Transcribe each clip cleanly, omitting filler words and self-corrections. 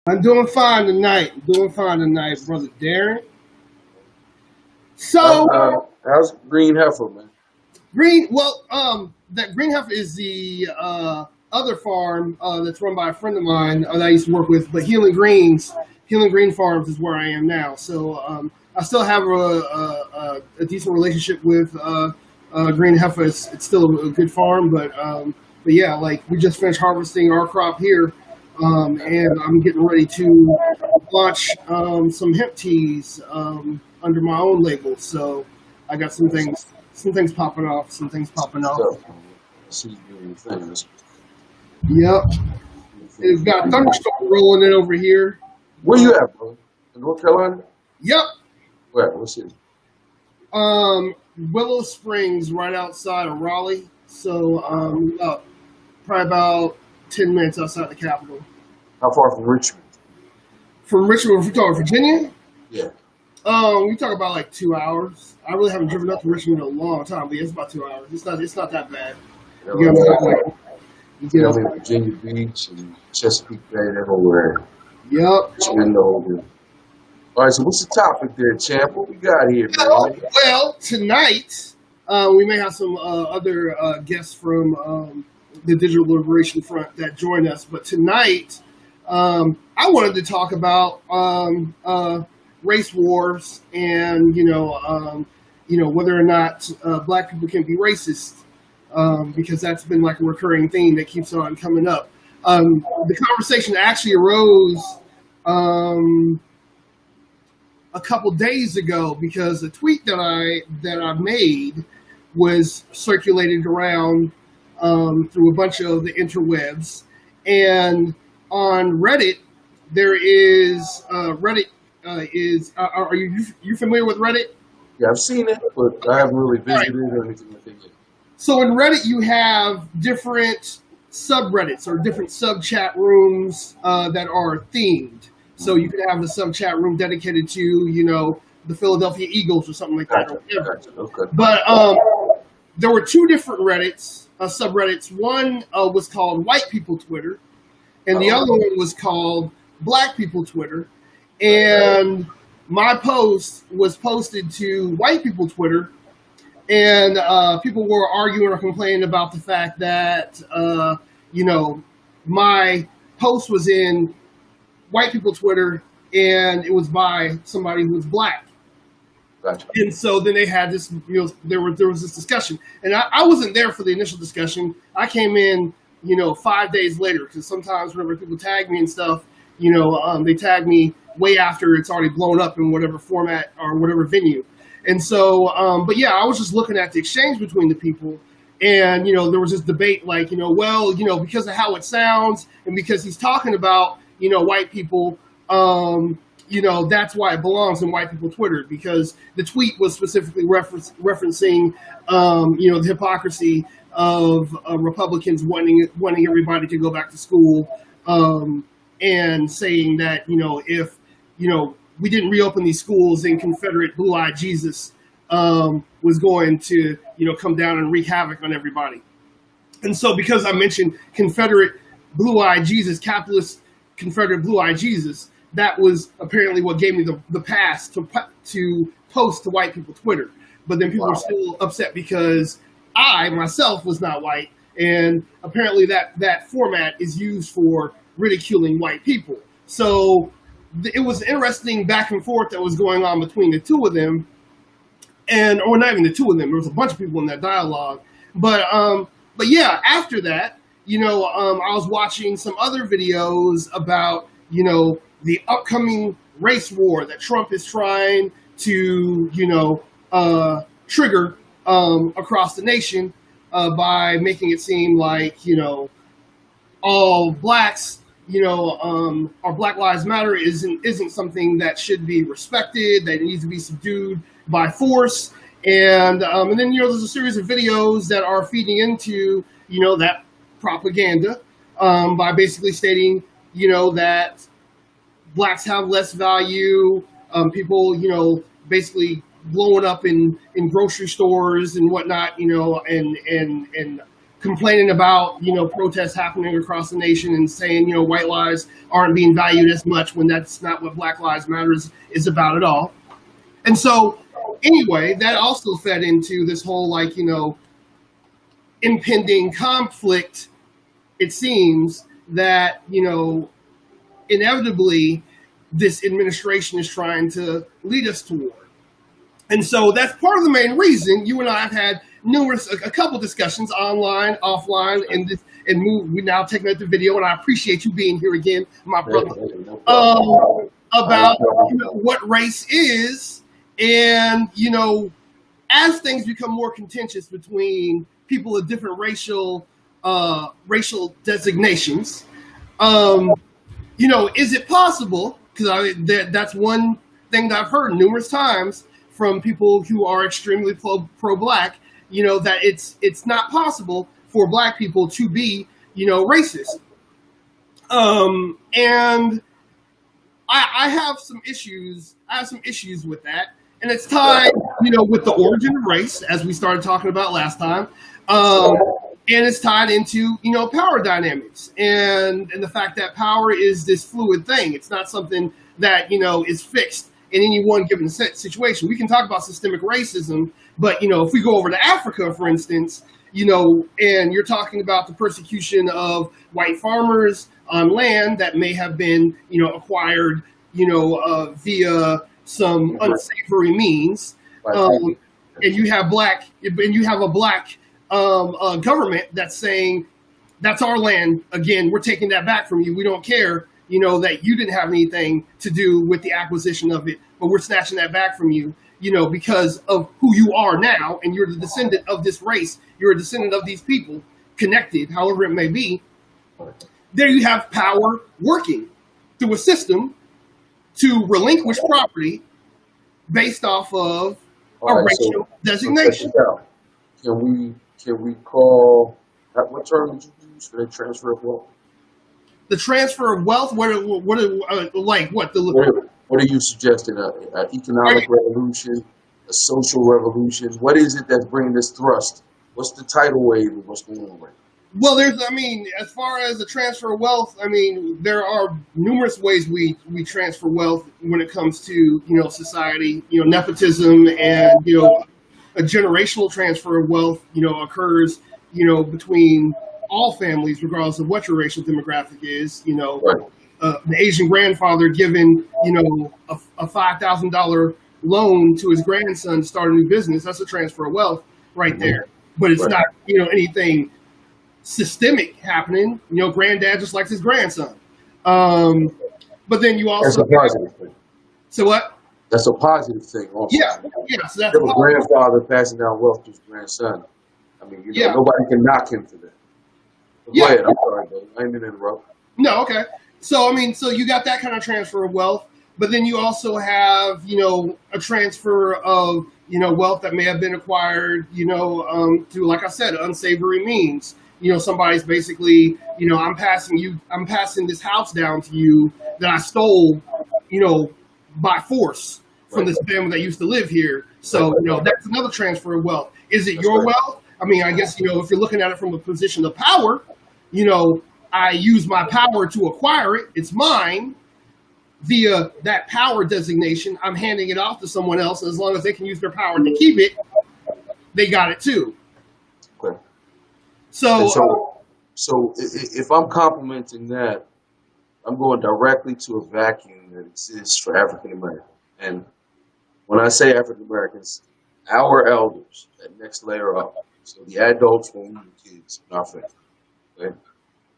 I'm doing fine tonight. Doing fine tonight, brother Darren. So How's Green Heifer, man? that Green Heifer is the other farm that's run by a friend of mine that I used to work with. But Healing Green Farms is where I am now. So I still have a decent relationship with Green Heifer. It's still a good farm, but yeah, like we just finished harvesting our crop here, and I'm getting ready to launch some hemp teas under my own label. So I got some things popping off, some things popping off. Stuff. See doing things. Yep, it's got a thunderstorm rolling in over here. Where you at, bro? In North Carolina? Yep, Where? What's it? um, Willow Springs, right outside of Raleigh. So probably about 10 minutes outside the capital. How far from Richmond? From Richmond, if we talk Virginia, Yeah. we talk about like 2 hours. I really haven't driven up to Richmond in a long time, but yeah, it's about 2 hours. It's not that bad. You You get know, up like you get up. Virginia Beach and Chesapeake Bay, that whole area. Yep. Richmond over. All right, so what's the topic there, champ? What we got here, man? Well, tonight we may have some other guests from the Digital Liberation Front that join us, but tonight I wanted to talk about race wars and whether or not black people can be racist, because that's been like a recurring theme that keeps on coming up. The conversation actually arose a couple days ago because a tweet that I made was circulated around through a bunch of the interwebs, and on Reddit there is Reddit are you familiar with Reddit? Yeah, I've seen it, but I haven't really All right. visited or anything like that yet. So in Reddit you have different subreddits or different sub chat rooms that are themed. So you could have a sub chat room dedicated to the Philadelphia Eagles or something like that, or Gotcha, whatever. gotcha. Okay. But there were two different Reddits, subreddits. One was called White People Twitter, and the other one was called Black People Twitter. And my post was posted to White People Twitter, and people were arguing or complaining about the fact that my post was in White People Twitter and it was by somebody who was black. Gotcha. And so then they had this, there was this discussion, and I wasn't there for the initial discussion. I came in, 5 days later, because sometimes whenever people tag me and stuff, they tag me way after it's already blown up in whatever format or whatever venue. And so, but yeah, I was just looking at the exchange between the people, and there was this debate, like, because of how it sounds and because he's talking about white people. That's why it belongs in White People Twitter, because the tweet was specifically referencing, the hypocrisy of Republicans wanting everybody to go back to school, and saying that, if, we didn't reopen these schools, then Confederate Blue-Eyed Jesus was going to, come down and wreak havoc on everybody. And so because I mentioned Confederate Blue-Eyed Jesus, capitalist Confederate Blue-Eyed Jesus, that was apparently what gave me the pass to post to White People Twitter. But then people were still upset because I myself was not white, and apparently that format is used for ridiculing white people. So it was an interesting back and forth that was going on between the two of them, or not even the two of them. There was a bunch of people in that dialogue. But yeah, after that, I was watching some other videos about the upcoming race war that Trump is trying to, trigger across the nation by making it seem like, all blacks, or Black Lives Matter isn't something that should be respected, that it needs to be subdued by force. And then, there's a series of videos that are feeding into, that propaganda by basically stating, that blacks have less value. People, basically blowing up in grocery stores and whatnot, and complaining about, protests happening across the nation and saying, white lives aren't being valued as much when that's not what Black Lives Matters is about at all. And so, anyway, that also fed into this whole, impending conflict, it seems, that, inevitably this administration is trying to lead us toward. And so that's part of the main reason you and I have had a couple discussions online, offline, we now taking out the video, and I appreciate you being here again, my brother, about what race is, and as things become more contentious between people of different racial designations, is it possible? Because that's one thing that I've heard numerous times from people who are extremely pro-Black, that it's not possible for Black people to be, racist. And I have some issues. I have some issues with that, and it's tied, with the origin of race, as we started talking about last time, and it's tied into, power dynamics and the fact that power is this fluid thing. It's not something that is fixed in any one given situation. We can talk about systemic racism, but if we go over to Africa, for instance, and you're talking about the persecution of white farmers on land that may have been, acquired, via some unsavory means, and you have a black government that's saying that's our land. Again, we're taking that back from you. We don't care, that you didn't have anything to do with the acquisition of it, but we're snatching that back from you, because of who you are now, and you're the descendant of this race. You're a descendant of these people, connected, however it may be. There you have power working through a system to relinquish property based off of a racial designation. Can we call, what term did you use for the transfer of wealth? The transfer of wealth. What are you suggesting? An economic revolution, a social revolution? What is it that's bringing this thrust? What's the tidal wave and what's going on right now? Well, as far as the transfer of wealth, there are numerous ways we transfer wealth when it comes to, society, nepotism, and, a generational transfer of wealth, occurs, between all families, regardless of what your racial demographic is. Right. The Asian grandfather giving, a $5,000 loan to his grandson to start a new business. That's a transfer of wealth right there. But it's not, anything systemic happening. Granddad just likes his grandson. But then you also... That's a positive thing. So what? That's a positive thing also. Yeah. So that's a grandfather passing down wealth to his grandson. Nobody can knock him for that. Go ahead. I'm sorry, brother. I didn't mean to interrupt. No, okay. So, so you got that kind of transfer of wealth, but then you also have, a transfer of, wealth that may have been acquired, through, like I said, unsavory means. Somebody's basically, I'm passing this house down to you that I stole, by force from this family that used to live here. So, that's another transfer of wealth. Is it your wealth? I guess, if you're looking at it from a position of power, I use my power to acquire it. It's mine. Via that power designation, I'm handing it off to someone else. As long as they can use their power to keep it, they got it too. Okay. So if I'm complimenting that, I'm going directly to a vacuum that exists for African Americans. And when I say African Americans, our elders, that next layer up, so the adults when we were kids in our family. Okay?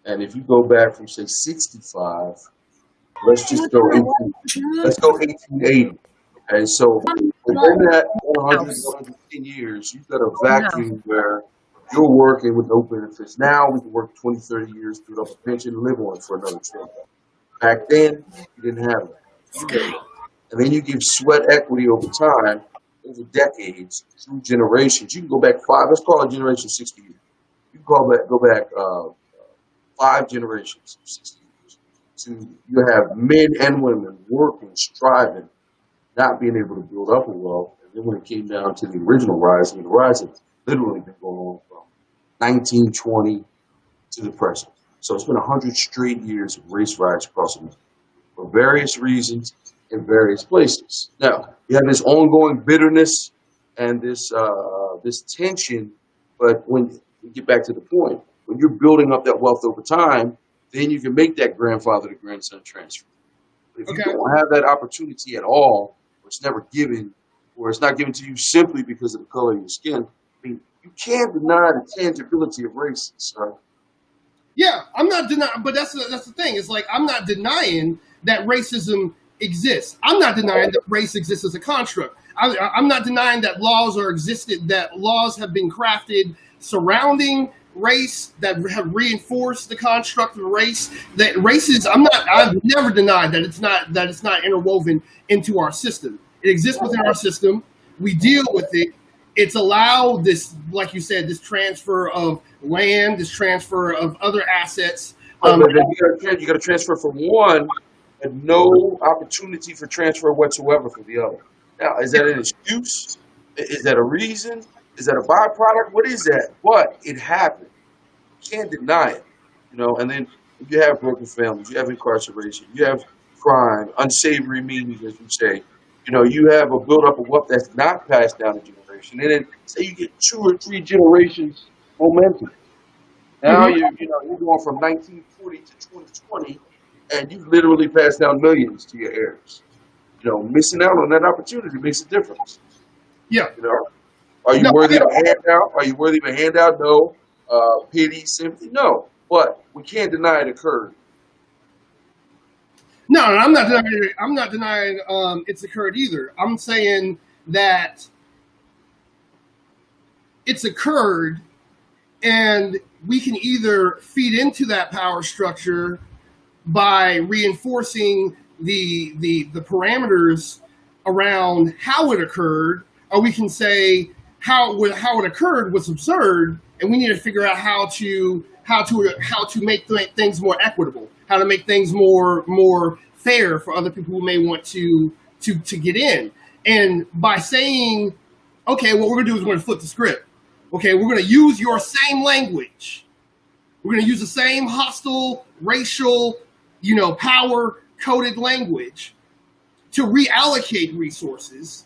And if you go back from say 65, let's go 1880. Okay, so within that 100, 110 years, you've got a vacuum where you're working with no benefits. Now we can work 20, 30 years, build up a pension, live on for another 12. Back then, you didn't have that. And then you give sweat equity over time, over decades, through generations. You can go back 5 generation 60 years. You can go back 5 generations, 60 years. You have men and women working, striving, not being able to build up a wealth. And then when it came down to the original rising, the rising literally been going on from 1920 to the present. So it's been 100 straight years of race riots across America for various reasons in various places. Now, you have this ongoing bitterness and this tension, but when you get back to the point, when you're building up that wealth over time, then you can make that grandfather to grandson transfer. But if you don't have that opportunity at all, or it's never given, or it's not given to you simply because of the color of your skin, I mean, you can't deny the tangibility of race, sir. Yeah, I'm not denying, but that's the thing. It's like I'm not denying that racism exists. I'm not denying that race exists as a construct. I'm not denying that laws are existed, that laws have been crafted surrounding race that have reinforced the construct of race. That race is. I've never denied that it's not interwoven into our system. It exists within our system. We deal with it. It's allowed this, like you said, this transfer of land, this transfer of other assets. But you got to transfer from one, and no opportunity for transfer whatsoever for the other. Now, is that an excuse? Is that a reason? Is that a byproduct? What is that? But it happened. You can't deny it. And then you have broken families, you have incarceration, you have crime, unsavory means, as you say. You have a buildup of wealth that's not passed down a generation. And then say you get 2 or 3 generations momentum. Now you're going from 1940 to 2020, and you've literally passed down millions to your heirs. Missing out on that opportunity makes a difference. Yeah. Are you worthy of a handout? Are you worthy of a handout? No. Pity, sympathy? No. But we can't deny it occurred. No, I'm not denying. I'm not denying it's occurred either. I'm saying that it's occurred, and we can either feed into that power structure by reinforcing the parameters around how it occurred, or we can say how it occurred was absurd, and we need to figure out how to make things more equitable, how to make things more fair for other people who may want to get in. And by saying, okay, what we're gonna do is we're gonna flip the script. Okay, we're gonna use your same language. We're gonna use the same hostile, racial, power coded language to reallocate resources.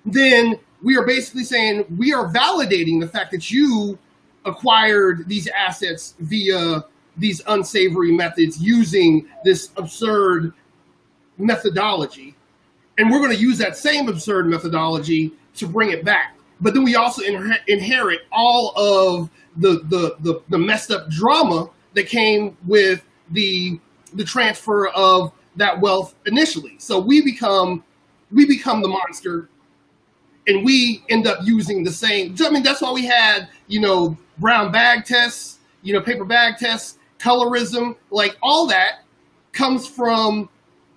Then we are basically saying we are validating the fact that you acquired these assets via these unsavory methods using this absurd methodology. And we're going to use that same absurd methodology to bring it back. But then we also inherit all of the messed up drama that came with the transfer of that wealth initially. So we become the monster, and we end up using the same. I mean, that's why we had, brown bag tests, paper bag tests, colorism, like all that comes from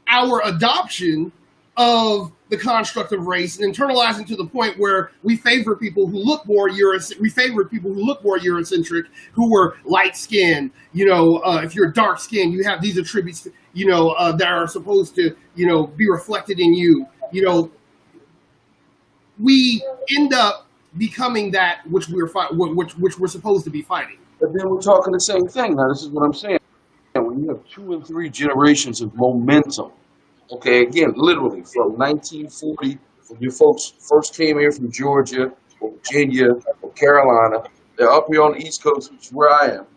our adoption of the construct of race and internalizing to the point where we favor people who look more Eurocentric, who were light skinned. If you're dark skinned, you have these attributes, that are supposed to, be reflected in you. We end up becoming that which which we're supposed to be fighting. But then we're talking the same thing. Now, this is what I'm saying. When you have 2 and 3 generations of momentum, okay, again, literally from 1940, when you folks first came here from Georgia or Virginia or Carolina, they're up here on the East Coast, which is where I am,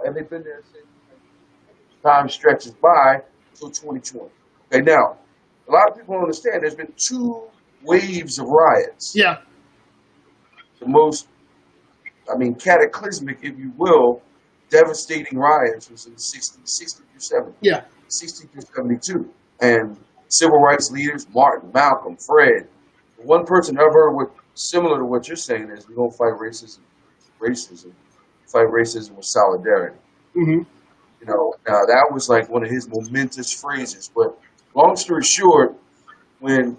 and they've been there since time stretches by until 2020. Okay, now, a lot of people don't understand there's been 2 waves of riots. Yeah. The most, cataclysmic, if you will, devastating riots was in the 60 through 70. Yeah. 60 through 72. And civil rights leaders, Martin, Malcolm, Fred, one person I've heard similar to what you're saying is we don't fight racism, fight racism with solidarity. Mm-hmm. Now that was like one of his momentous phrases. But long story short, when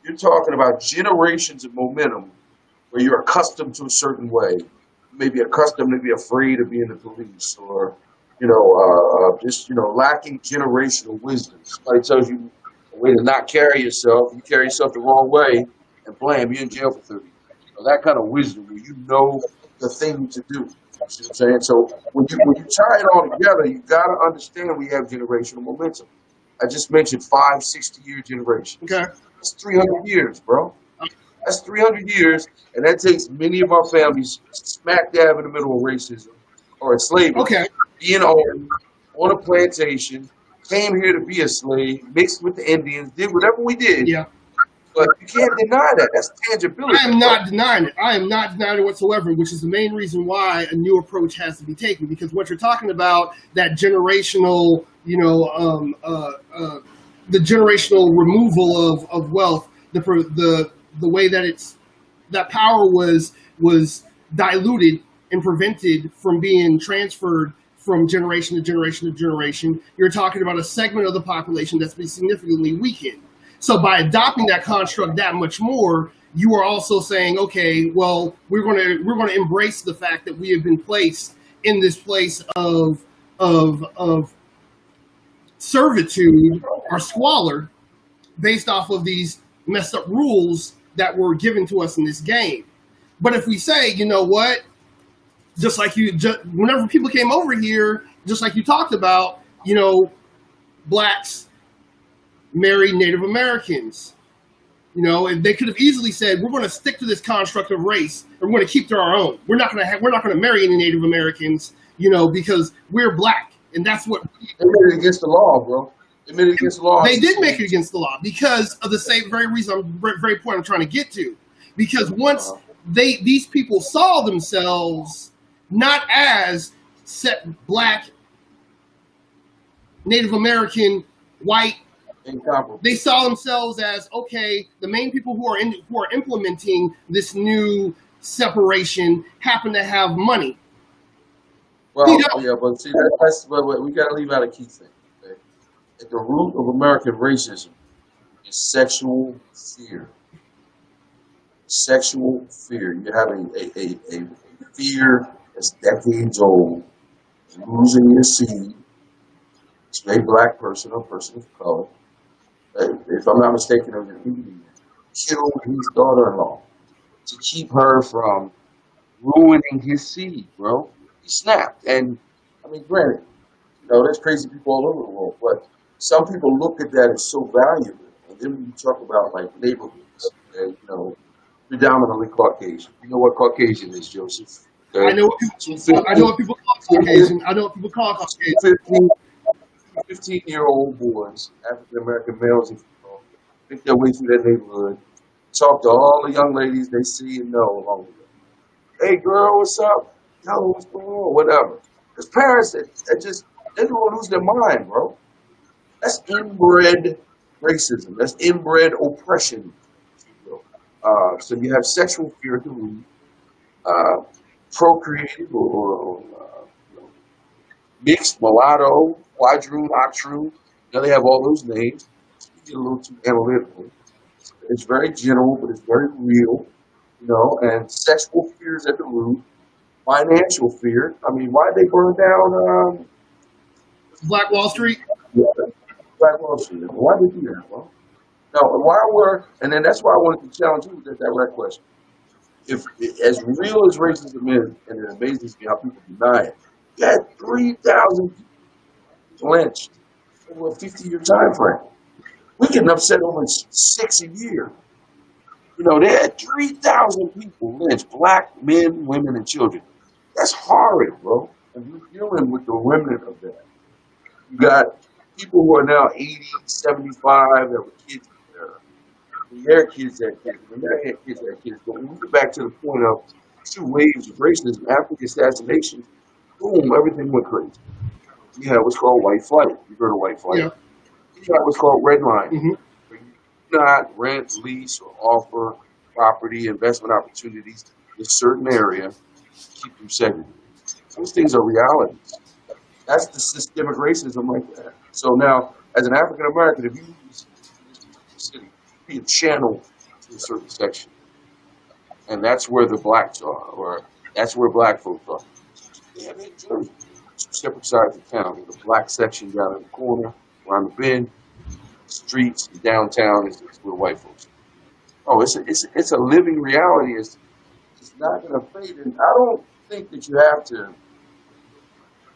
you're talking about generations of momentum where you're accustomed to a certain way, maybe accustomed to be afraid of being the police, or just lacking generational wisdom. Somebody tells you a way to not carry yourself, you carry yourself the wrong way, and blam, you're in jail for 30 years. that kind of wisdom where you know the thing to do. You see what I'm saying? So when you tie it all together, you got to understand we have generational momentum. I just mentioned 60-year generations. Okay. That's 300 years, bro. That's 300 years, and that takes many of our families smack dab in the middle of racism or slavery. Okay. Being on a plantation, came here to be a slave, mixed with the Indians, did whatever we did. Yeah. But you can't deny that. That's tangibility. I am not denying it. I am not denying it whatsoever, which is the main reason why a new approach has to be taken. Because what you're talking about, that generational, the generational removal of wealth, the way that that power was diluted and prevented from being transferred from generation to generation to generation. You're talking about a segment of the population that's been significantly weakened. So by adopting that construct that much more, you are also saying, okay, well, we're going to embrace the fact that we have been placed in this place of servitude or squalor based off of these messed up rules that were given to us in this game. But if we say, you know what, whenever people came over here, just like you talked about, blacks marry Native Americans. And they could have easily said, we're going to stick to this construct of race and we're going to keep to our own. We're not going to marry any Native Americans, because we're black. And that's what they made it against the law, bro. They made it against the law. They did make it against the law because of the same very reason, very point I'm trying to get to. Because once these people saw themselves not as black, Native American, white, they saw themselves as, okay, the main people who are implementing this new separation happen to have money. Well, yeah, but see, but we got to leave out a key thing. Okay? At the root of American racism is sexual fear. Sexual fear. You have a fear that's decades old, losing your seed. It's a black person or person of color. If I'm not mistaken, it was an Indian, killed his daughter-in-law to keep her from ruining his seed, bro. He snapped. And, granted, there's crazy people all over the world, but some people look at that as so valuable. And then when you talk about, neighborhoods, predominantly Caucasian. You know what Caucasian is, Joseph? I know what people call Caucasian. 15-year-old boys, African-American males, make their way through their neighborhood, talk to all the young ladies they see and know along the way. Hey, girl, what's up? Yo, what's going on? Whatever. There's parents they're going to lose their mind, bro. That's inbred racism. That's inbred oppression. So you have sexual fear at the root, procreated or mixed, mulatto, quadroon, octroon. Now they have all those names. Get a little too analytical. It's very general, but it's very real, and sexual fear is at the root. Financial fear. Why did they burn down Black Wall Street? Yeah, Black Wall Street. Why did they do that? Well, and then that's why I wanted to challenge you with that direct question. If as real as racism is, and it amazes me how people deny it, you had 3,000 people lynched over a 50-year time frame. We get upset over 6 a year. They had 3,000 people lynched, black men, women, and children. That's horrid, bro. And you're dealing with the remnant of that. You got people who are now 80, 75 that were kids. Their kids had kids, and their kids had kids. But when we get back to the point of 2 waves of racism, after the assassination, boom, everything went crazy. You had what's called white flight. You heard of white flight? Yeah. You got what's called red line. Mm-hmm. You do not rent, lease, or offer property, investment opportunities in a certain area to keep them segregated. Those things are realities. That's the systemic racism like that. So now, as an African American, if you use this city, be a channel to a certain section. And that's where the blacks are, or that's where black folks are. Yeah, they do. 2 separate sides of town. The black section down in the corner, around the bend, streets, downtown is where white folks are. Oh, it's a living reality. not going to fade. And I don't think that you have to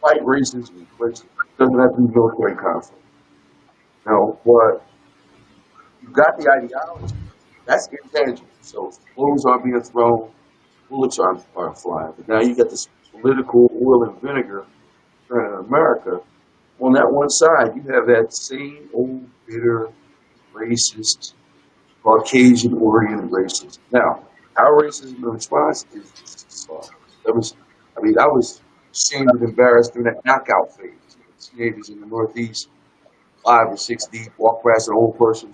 fight racism, which doesn't have to be military conflict. But you've got the ideology. That's intangible. So blows are being thrown, bullets are flying. But now you got this political oil and vinegar in America. On that one side, you have that same old bitter, racist, Caucasian-oriented racism. Now, our racism response is I was ashamed and embarrassed during that knockout phase. Teenagers in the Northeast, 5 or 6 deep, walk past an old person,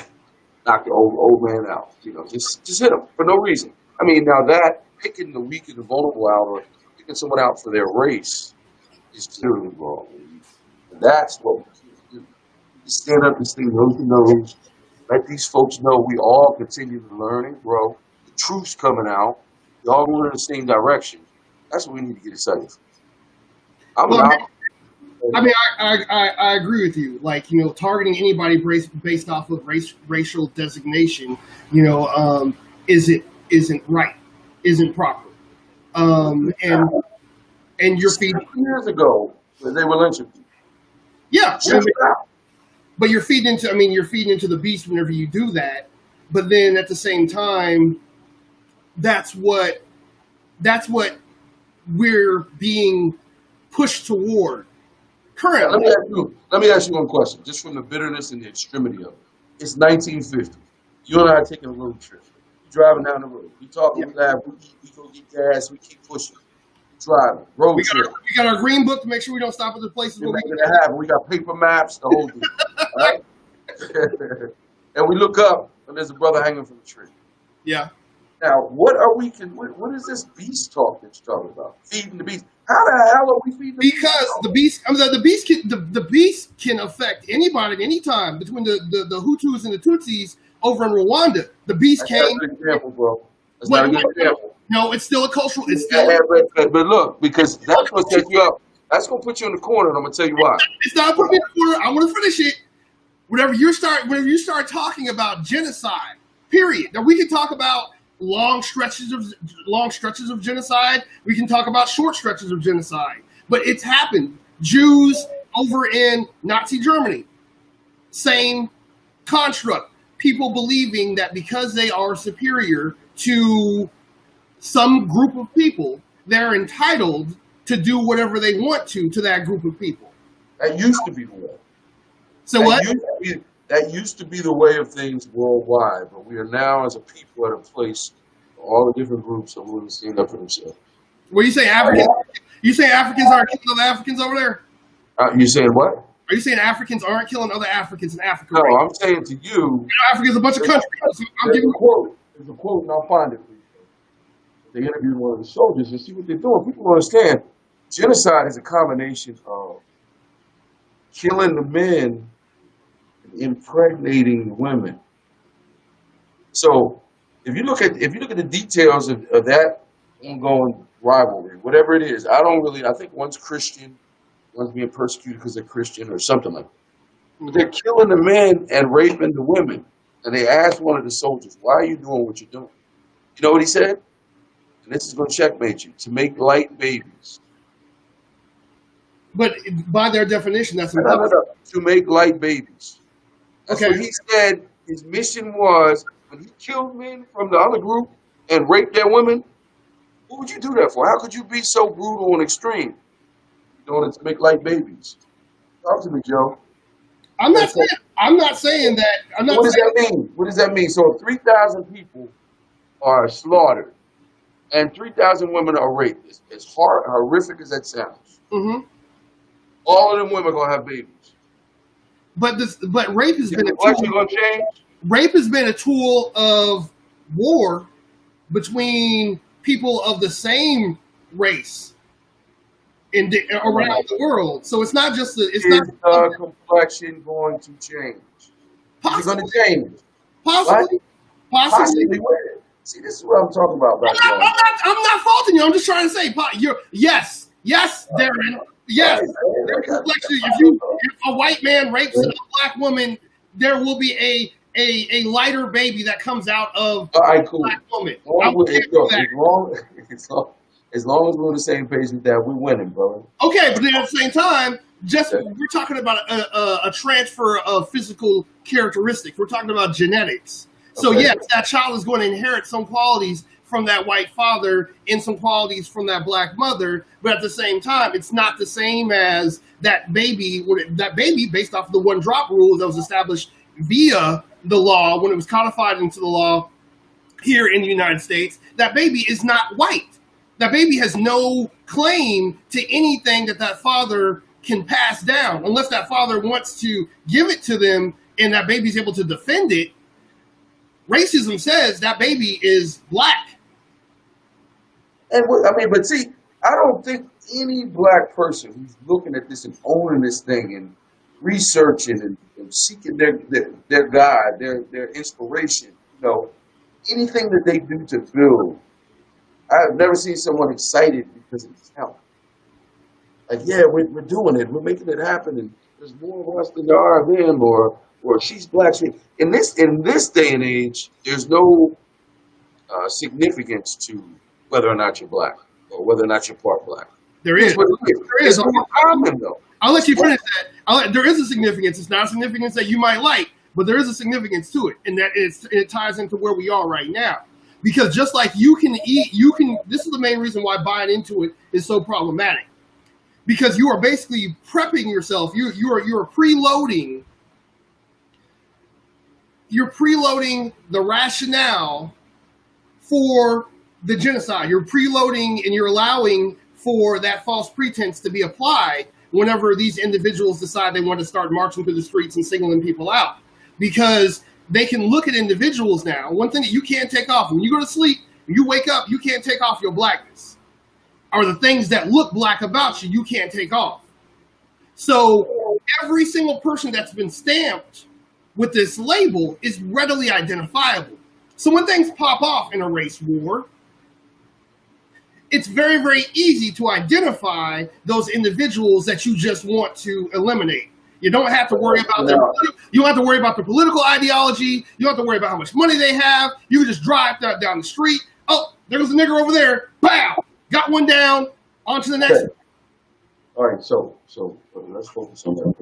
knock the old man out. Just hit them for no reason. Now that picking the weak and the vulnerable out, or picking someone out for their race, is clearly wrong. And that's what we can't do. You stand up and stay nose to nose. Let these folks know we all continue to learn and grow. The truth's coming out. We all going in the same direction. That's what we need to get excited for. I agree with you. Targeting anybody based off of racial designation, isn't right, isn't proper. And you're feeding years ago when they were lynching people. Yeah, but you're feeding into the beast whenever you do that. But then at the same time, that's what we're being pushed toward currently. Let me ask you one question, just from the bitterness and the extremity of it. It's 1950. You and I are taking a road trip. You're driving down the road. We talking, we laugh, we go get gas, we keep pushing. Driving, road trip. We got our green book to make sure we don't stop at the places where we got paper maps, the whole thing. Right? And we look up, and there's a brother hanging from a tree. Yeah. Now, what is this beast talk that you're talking about? Feeding the beast. How the hell are we feeding the beast? Because the beast can affect anybody at any time. Between the Hutus and the Tutsis over in Rwanda, the beast came. That's not a good example, bro. That's not a good example. No, it's still a cultural. But look, because that's what sets you up. That's gonna put you in the corner, and I'm gonna tell you why. It's not putting me in the corner. I want to finish it. Whenever you start talking about genocide, period. Now we can talk about long stretches of genocide. We can talk about short stretches of genocide. But it's happened. Jews over in Nazi Germany, same construct. People believing that because they are superior to some group of people, they're entitled to do whatever they want to that group of people. That used to be the way. So what? That used to be the way of things worldwide, but we are now, as a people, at a place where all the different groups are willing to stand up for themselves. What you say, Africans? You say Africans aren't killing other Africans over there? You saying what? Are you saying Africans aren't killing other Africans in Africa? No, right? I'm saying to you. Africa's a bunch of countries. So There's a quote, and I'll find it for you. They interviewed one of the soldiers and see what they're doing. People don't understand. Genocide is a combination of killing the men and impregnating the women. So if you look at the details of that ongoing rivalry, whatever it is, I think one's Christian, one's being persecuted because they're Christian or something like that. But they're killing the men and raping the women. And they asked one of the soldiers, why are you doing what you're doing? You know what he said? And this is going to checkmate you. To make light babies. But by their definition, that's no. To make light babies. That's okay. What he said his mission was, when he killed men from the other group and raped their women, what would you do that for? How could you be so brutal and extreme? Doing it to make light babies. Talk to me, Joe. I'm not saying that. What does that mean? What does that mean? So if 3,000 people are slaughtered and 3,000 women are raped, as horrific as that sounds, all of them women are gonna have babies. But rape has been a tool. Gonna change? Rape has been a tool of war between people of the same race around the world. So it's not just Is the complexion going to change? Possibly. Is it going to change? Possibly. Possibly. See, this is what I'm talking about. I'm not faulting you. I'm just trying to say, yes, Darren. Yes, their complexion. If a white man rapes a black woman, there will be a lighter baby that comes out of All right, a cool. black woman. Long I'm with okay it, look, with that. as long as we're on the same page with that, we're winning, brother. Okay, but then at the same time, just Okay. we're talking about a transfer of physical characteristics. We're talking about genetics. So Okay. yes, that child is going to inherit some qualities from that white father and some qualities from that black mother, but at the same time, it's not the same as that baby. That baby, based off of the one drop rule that was established via the law when it was codified into the law here in the United States, that baby is not white. That baby has no claim to anything that father can pass down unless that father wants to give it to them and that baby's able to defend it. Racism says that baby is black. And but see, I don't think any black person who's looking at this and owning this thing and researching and seeking their God, their inspiration, anything that they do to build. I've never seen someone excited because it's talent. Like, yeah, we're doing it, we're making it happen, and there's more of us than there are of them, or she's black. In this day and age, there's no significance to whether or not you're black or whether or not you're part black. There It's is. what it is. There is. It's more common though. I'll let you finish that. There is a significance. It's not a significance that you might like, but there is a significance to it, and that it ties into where we are right now. Because just like you can eat, this is the main reason why buying into it is so problematic. Because you are basically prepping yourself. You're preloading. You're preloading the rationale for the genocide. You're preloading and you're allowing for that false pretense to be applied whenever these individuals decide they want to start marching through the streets and singling people out. Because they can look at individuals now. One thing that you can't take off, when you go to sleep, when you wake up, you can't take off your blackness. Or the things that look black about you, you can't take off. So every single person that's been stamped with this label is readily identifiable. So when things pop off in a race war, it's very, very easy to identify those individuals that you just want to eliminate. You don't have to worry about you don't have to worry about the political ideology. You don't have to worry about how much money they have. You can just drive down the street. Oh, there's a nigger over there. Bow. Got one down. On to the next one. All right, so let's focus on that.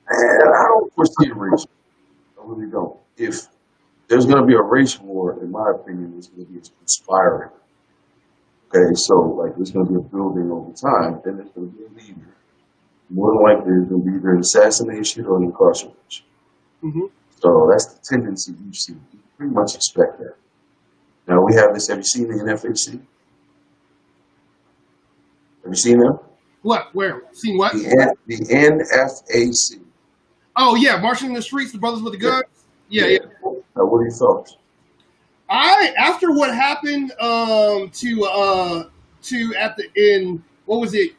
And I don't foresee a race war. I really don't. If there's going to be a race war, in my opinion, it's going to be conspiring. Okay, so like there's going to be a building over time, then there's going to be a leader. More than likely, there's going to be either an assassination or an incarceration. Mm-hmm. So that's the tendency you see. You pretty much expect that. Now we have this. Have you seen the NFAC? Have you seen them? What? Where? Seen what? The NFAC. Oh yeah, marching in the streets, the brothers with the guns. Yeah. Now, what are your thoughts? After what happened what was it?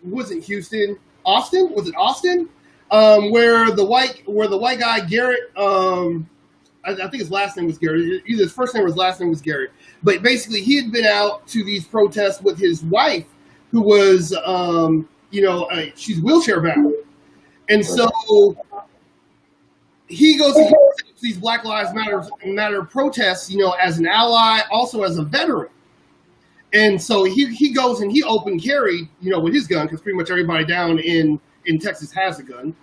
Was it Houston? Austin? Was it Austin? Where the white guy Garrett, I think his last name was Garrett. Either his first name or his last name was Garrett. But basically, he had been out to these protests with his wife, who was, she's wheelchair bound, and so he goes to these Black Lives Matter protests, as an ally, also as a veteran. And so he goes and he open carried, with his gun, because pretty much everybody down in Texas has a gun.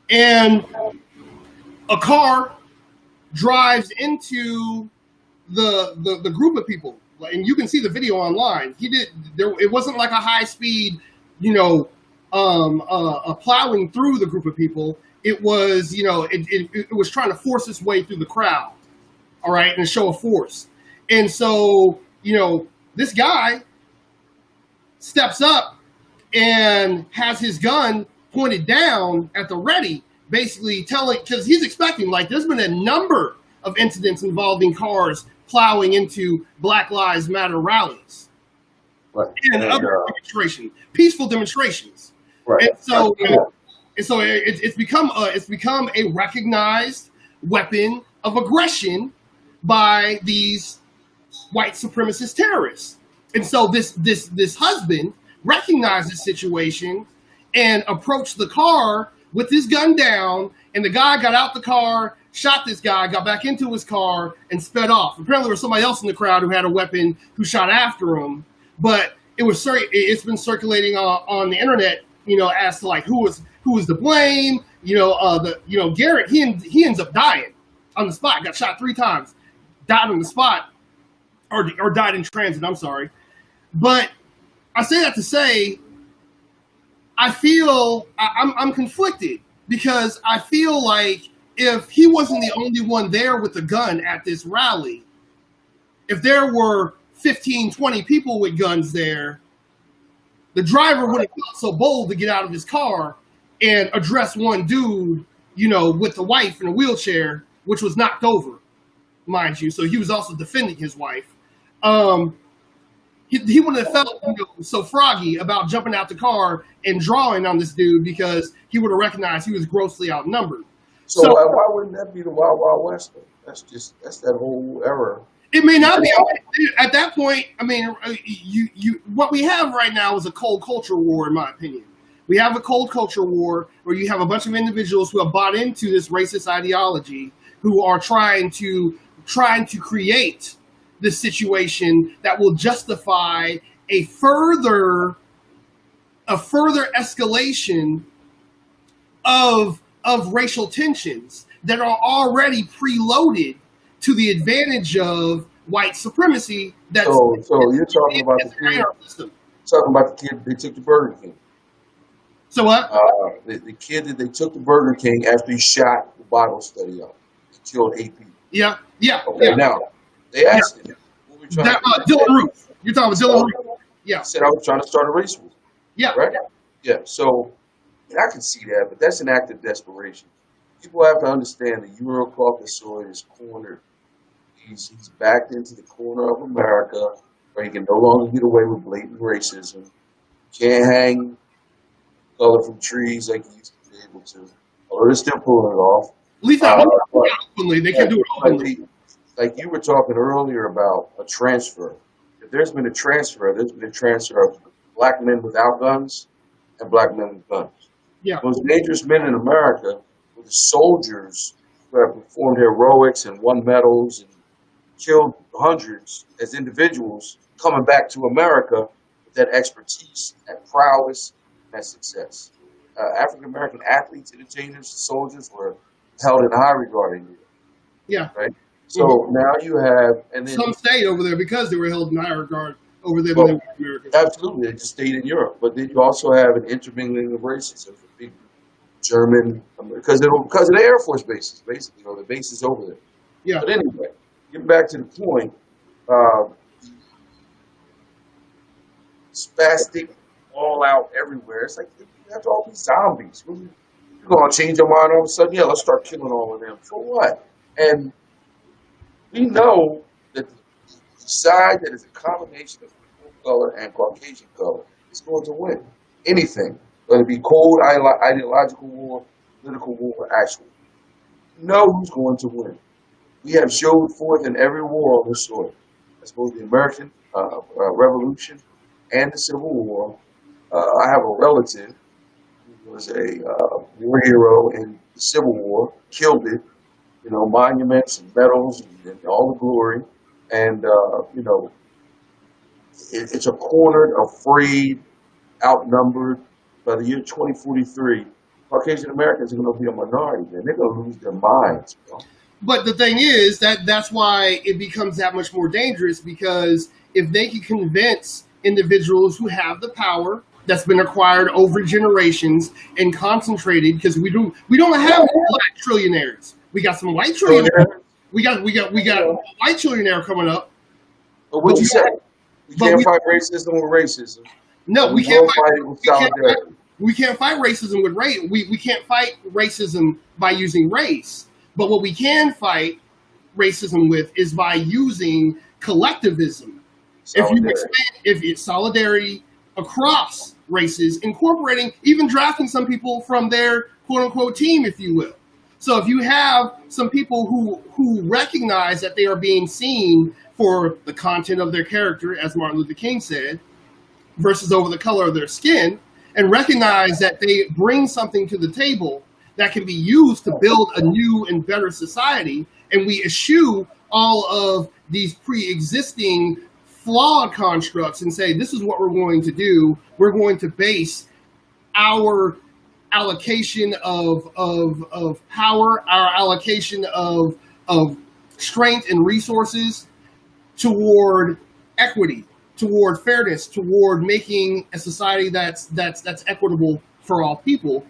And a car drives into the group of people. And you can see the video online. It wasn't like a high speed, plowing through the group of people. It was, it was trying to force its way through the crowd. All right. And show of force. And so, this guy steps up and has his gun pointed down at the ready, basically because he's expecting, like, there's been a number of incidents involving cars plowing into Black Lives Matter rallies and other demonstrations, peaceful demonstrations. Right. And so, it's become a recognized weapon of aggression by these white supremacist terrorists. And so this husband recognized the situation and approached the car with his gun down, and the guy got out the car, shot this guy, got back into his car, and sped off. Apparently, there was somebody else in the crowd who had a weapon who shot after him, but it's been circulating on the internet, as to like who was to blame. Garrett, he ends up dying on the spot. Got shot 3 times, died on the spot, or died in transit. I'm sorry, but I say that to say, I feel I'm conflicted, because I feel like if he wasn't the only one there with a gun at this rally, if there were 15, 20 people with guns there, the driver wouldn't felt so bold to get out of his car and address one dude, with the wife in a wheelchair, which was knocked over, mind you. So he was also defending his wife. He wouldn't have felt so froggy about jumping out the car and drawing on this dude, because he would have recognized he was grossly outnumbered. So why wouldn't that be the Wild Wild West? That's that whole era. It may not be. At that point, I mean, what we have right now is a cold culture war, in my opinion. We have a cold culture war where you have a bunch of individuals who have bought into this racist ideology, who are trying to create this situation that will justify a further escalation of racial tensions that are already preloaded to the advantage of white supremacy. So you're talking about the kid they took to Burger King. So what? The kid that they took to Burger King after he shot the Bible study up, he killed 8 people. Yeah. Okay, now they asked him, what we trying to do? Dylan Roof. You're talking about Dylan Roof. Yeah. He said, I was trying to start a race war. Yeah. Right? Yeah. So I can see that, but that's an act of desperation. People have to understand the Euro-Caucasoid is cornered. He's backed into the corner of America where he can no longer get away with blatant racism. Can't hang color from trees like he used to be able to. Although they're still pulling it off. At least not openly. They can do it openly. Like you were talking earlier about a transfer. If there's been a transfer, there's been a transfer of black men without guns and black men with guns. Yeah. Most dangerous men in America were the soldiers who have performed heroics and won medals and killed hundreds as individuals, coming back to America with that expertise, that prowess, that success. African American athletes, entertainers, soldiers were held in high regard in Europe. Yeah. Right. So now you have, and then some stayed over there because they were held in high regard over there when they were in America. Absolutely, they just stayed in Europe. But then you also have an intermingling of races. So big German, because of the Air Force bases, basically, the bases over there. Yeah. But anyway, getting back to the point, spastic, all out everywhere. It's like you have all these zombies. You're gonna change your mind all of a sudden? Yeah, let's start killing all of them. For what? And we know that the side that is a combination of color and Caucasian color is going to win anything, whether it be cold ideological war, political war, or actual. You know who's going to win. We have showed forth in every war on this soil. That's both the American Revolution and the Civil War. I have a relative who was a war hero in the Civil War, killed it, monuments and medals and all the glory. And, it's a cornered, afraid, outnumbered. By the year 2043, Caucasian Americans are going to be a minority, man. They're going to lose their minds, bro. But the thing is that's why it becomes that much more dangerous, because if they can convince individuals who have the power that's been acquired over generations and concentrated, because we don't have black trillionaires. We got some white trillionaires. We got a white trillionaire coming up. But what'd you say? We can't fight racism with racism. No, we can't fight it with solidarity. We can't fight racism with race. We can't fight racism by using race. But what we can fight racism with is by using collectivism. If it's solidarity across races, incorporating, even drafting some people from their quote unquote team, if you will. So if you have some people who recognize that they are being seen for the content of their character, as Martin Luther King said, versus over the color of their skin, and recognize that they bring something to the table that can be used to build a new and better society, and we eschew all of these pre-existing flawed constructs and say, this is what we're going to do. We're going to base our allocation of power, our allocation of strength and resources toward equity, toward fairness, toward making a society that's equitable for all people,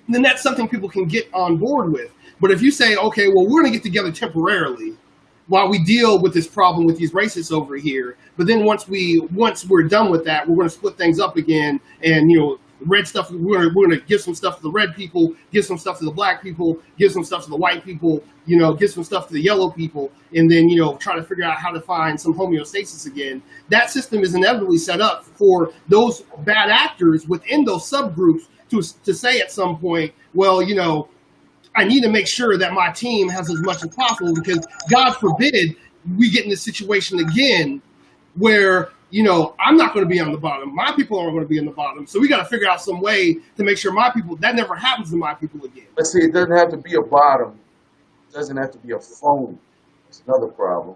then that's something people can get on board with. But if you say, okay, well, we're going to get together temporarily while we deal with this problem with these racists over here, but then once we're done with that, we're going to split things up again, and red stuff, we're going to give some stuff to the red people, give some stuff to the black people, give some stuff to the white people, give some stuff to the yellow people, and then try to figure out how to find some homeostasis again. That system is inevitably set up for those bad actors within those subgroups to say at some point, well, I need to make sure that my team has as much as possible, because God forbid we get in this situation again where, I'm not going to be on the bottom. My people aren't going to be on the bottom. So we got to figure out some way to make sure my people, that never happens to my people again. But see, it doesn't have to be a bottom. It doesn't have to be a phony. That's another problem.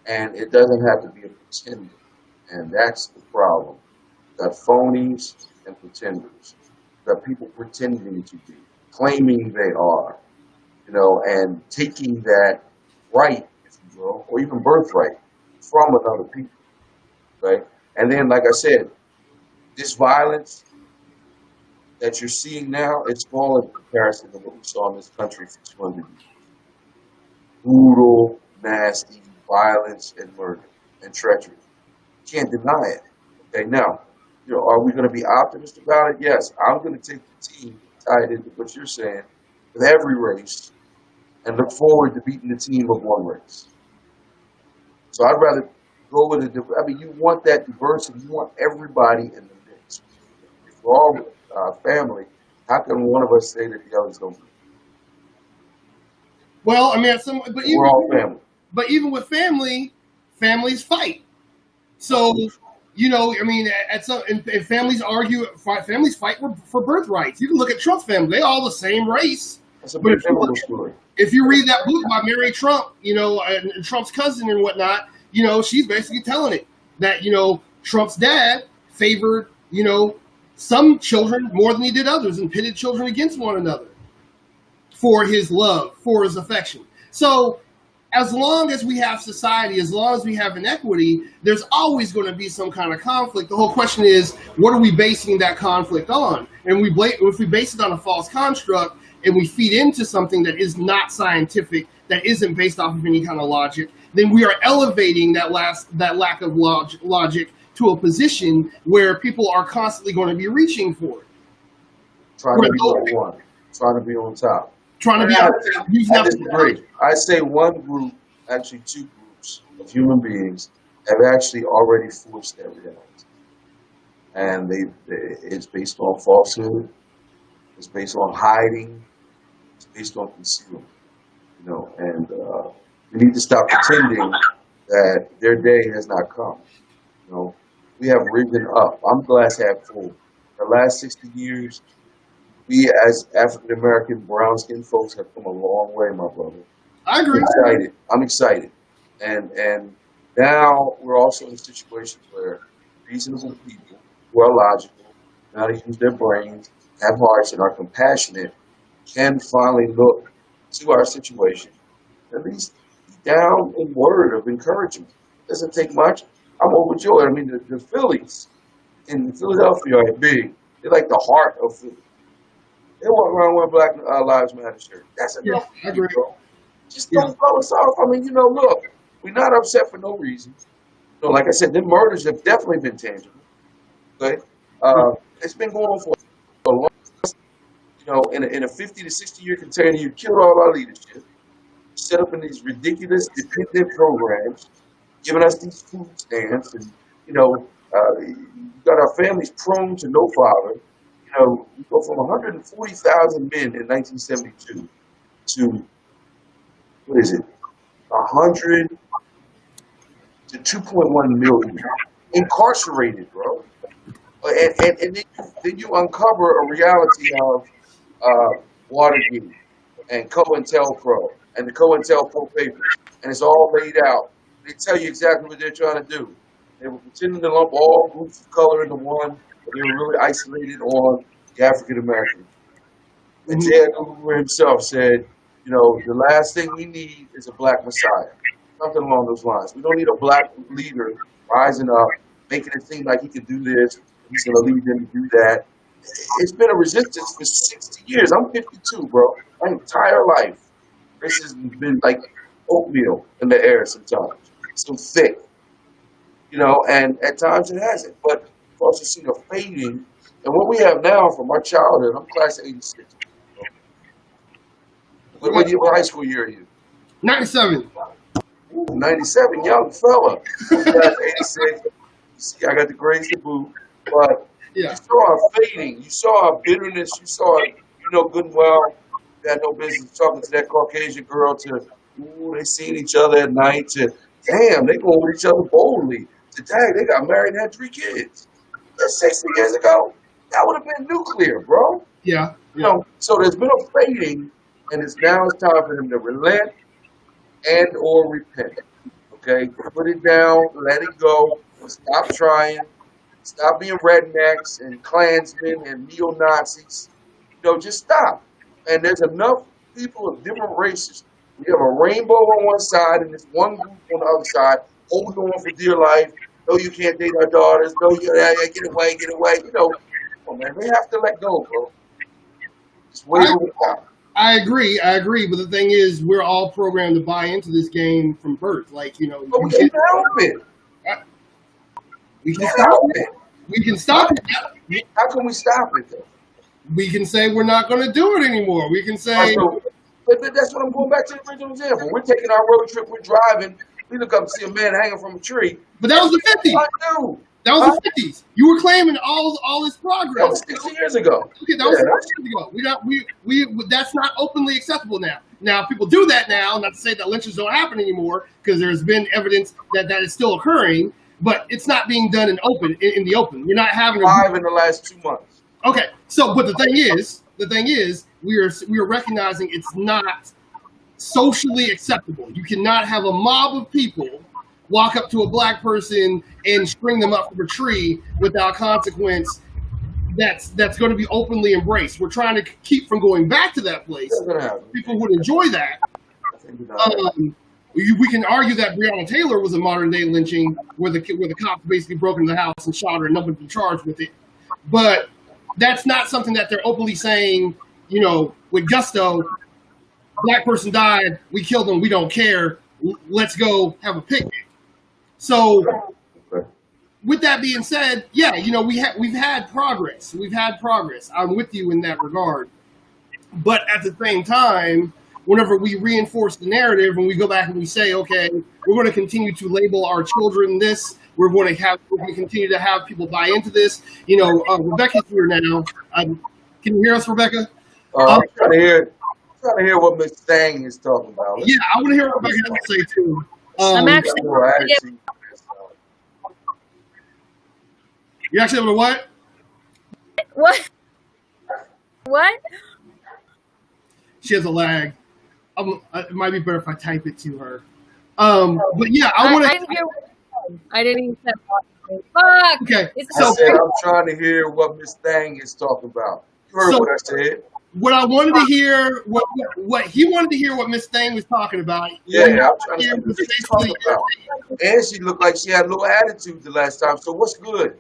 And it doesn't have to be a pretender. And that's the problem. Got phonies and pretenders. Got people pretending to be, claiming they are, and taking that right, if you will, or even birthright from another people, right? And then, like I said, this violence that you're seeing now, it's small in comparison to what we saw in this country for 200 years. Brutal, nasty violence and murder and treachery. You can't deny it. Okay, now, are we going to be optimistic about it? Yes, I'm going to take the team, tie it into what you're saying, with every race, and look forward to beating the team of one race. So I'd rather go with you want that diversity. You want everybody in the mix. If we're all family, how can one of us say that the others don't? Well, we're all family. But even with families fight. So, and families families fight for birthrights. You can look at Trump's family; they all the same race. That's a big story. If you read that book by Mary Trump, and Trump's cousin and whatnot, she's basically telling it that, Trump's dad favored, some children more than he did others and pitted children against one another for his love, for his affection. So as long as we have society, as long as we have inequity, there's always going to be some kind of conflict. The whole question is, what are we basing that conflict on? And if we base it on a false construct, and we feed into something that is not scientific, that isn't based off of any kind of logic, then we are elevating that lack of logic to a position where people are constantly going to be reaching for it. Trying to be on one. Trying to be on top. Trying to be on top. I disagree. I say one group, actually two groups of human beings have actually already forced that reality. And it's based on falsehood. It's based on hiding. It's based on concealment. And we need to stop pretending that their day has not come. We have risen up. I'm glass half full. The last 60 years, we as African American brown skinned folks have come a long way, my brother. I agree. I'm excited. And now we're also in situations where reasonable people who are logical, know how to use their brains, have hearts, and are compassionate, can finally look to our situation, at least down in word of encouragement. It doesn't take much. I'm overjoyed. The Phillies in Philadelphia are big. They're like the heart of Philly. They walk around wearing Black Lives Matter shirt. That's enough. Yeah, I agree. Just don't throw us off. Look, we're not upset for no reason. Like I said, the murders have definitely been tangible. Okay? It's been going on for a long time. In a 50 to 60 year container, you killed all our leadership, set up in these ridiculous dependent programs, giving us these food stamps, and you got our families prone to no father. We go from 140,000 men in 1972 to 100 to 2.1 million incarcerated, bro. And then you uncover a reality of Watergate, and COINTELPRO, and the COINTELPRO papers, and it's all laid out. They tell you exactly what they're trying to do. They were pretending to lump all groups of color into one, but they were really isolated on the African American. And J. Edgar Hoover himself said, you know, the last thing we need is a black messiah. Something along those lines. We don't need a black leader rising up, making it seem like he can do this, he's going to lead them to do that. It's been a resistance for 60 years. I'm 52, bro. My entire life, this has been like oatmeal in the air sometimes. It's so thick, you know, and at times it hasn't. But we've also seen a fading. And what we have now from our childhood, I'm class of 86. What high school year are you? 97. Ooh, 97, young fella. Class 86. See, I got the grades to boot. But Yeah. you saw a fading. You saw a bitterness. You saw, you know, good and well, you had no business talking to that Caucasian girl to, ooh, they seen each other at night to, damn, they going with each other boldly. To, dang, they got married and had 3 kids. That's 60 years ago. That would have been nuclear, bro. Yeah. You know, so there's been a fading, and it's time for them to relent and or repent. Okay? Put it down, let it go, stop trying. Stop being rednecks and Klansmen and neo-Nazis. You know, just stop. And there's enough people of different races. We have a rainbow on one side and this one group on the other side holding on for dear life. No, you can't date our daughters. No, you get away, get away. You know, come on, man, they have to let go, bro. Just wait over time. I agree. But the thing is, we're all programmed to buy into this game from birth. Like, you know, But we can't help it. we can stop it. We can stop it. How can we stop it, though? We can say we're not going to do it anymore. We can say, But that's what I'm going back to the original example. We're taking our road trip, we're driving, we look up and see a man hanging from a tree. but that was the 50s. I do. That was the 50s. You were claiming all this That progress. was 60 years ago. Okay, that was 6 years ago. We that's not openly acceptable now. Now people do that now. Not to say that lynchings don't happen anymore, because there's been evidence that is still occurring, but it's not being done in the open. You're not having 5 in the last 2 months. Okay, so but the thing is, we are recognizing it's not socially acceptable. You cannot have a mob of people walk up to a black person and string them up from a tree without consequence. That's going to be openly embraced. We're trying to keep from going back to that place. That's gonna happen. People would enjoy that. We can argue that Breonna Taylor was a modern day lynching, where the cops basically broke into the house and shot her, and nobody's been charged with it. But that's not something that they're openly saying. You know, with gusto, black person died, we killed them, we don't care. Let's go have a picnic. So, with that being said, yeah, you know, we've had progress. We've had progress. I'm with you in that regard. But at the same time, whenever we reinforce the narrative and we go back and we say, okay, we're going to continue to label our children this, we're going to continue to have people buy into this. You know, Rebecca's here now. Can you hear us, Rebecca? I'm trying to hear what Ms. Thang is talking about. Yeah, I want to hear what Rebecca has to say too. I'm actually. You're actually able to what? What? What? She has a lag. It might be better if I type it to her. But yeah, I want to. I didn't even say fuck. Okay, I said I'm trying to hear what Ms. Thang is talking about. You heard what I said. What I wanted to hear, what he wanted to hear, what Miss Thang was talking about. Yeah, I'm trying to hear what she's talking about. And she looked like she had a little attitude the last time. So what's good?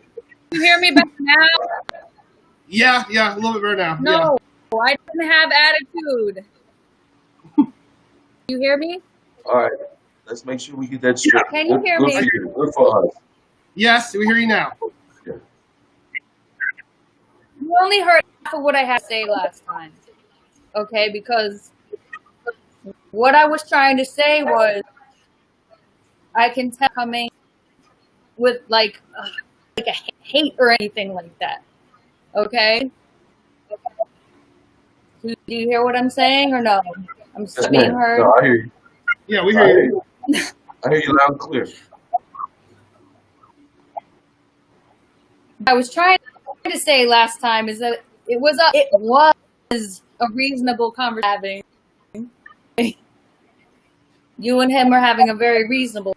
You hear me better now? Yeah, a little bit better now. No, I didn't have attitude. You hear me? All right, let's make sure we get that straight. Can you hear me? Good for you. Good for us. Yes, we hear you now. Yeah. You only heard half of what I had to say last time, okay? Because what I was trying to say was, I can tell coming with like a hate or anything like that, okay? Do you hear what I'm saying or no? I'm still being heard. No, I hear you. Yeah, we hear you. I hear you loud and clear. I was trying to say last time is that it was a reasonable conversation. You and him are having a very reasonable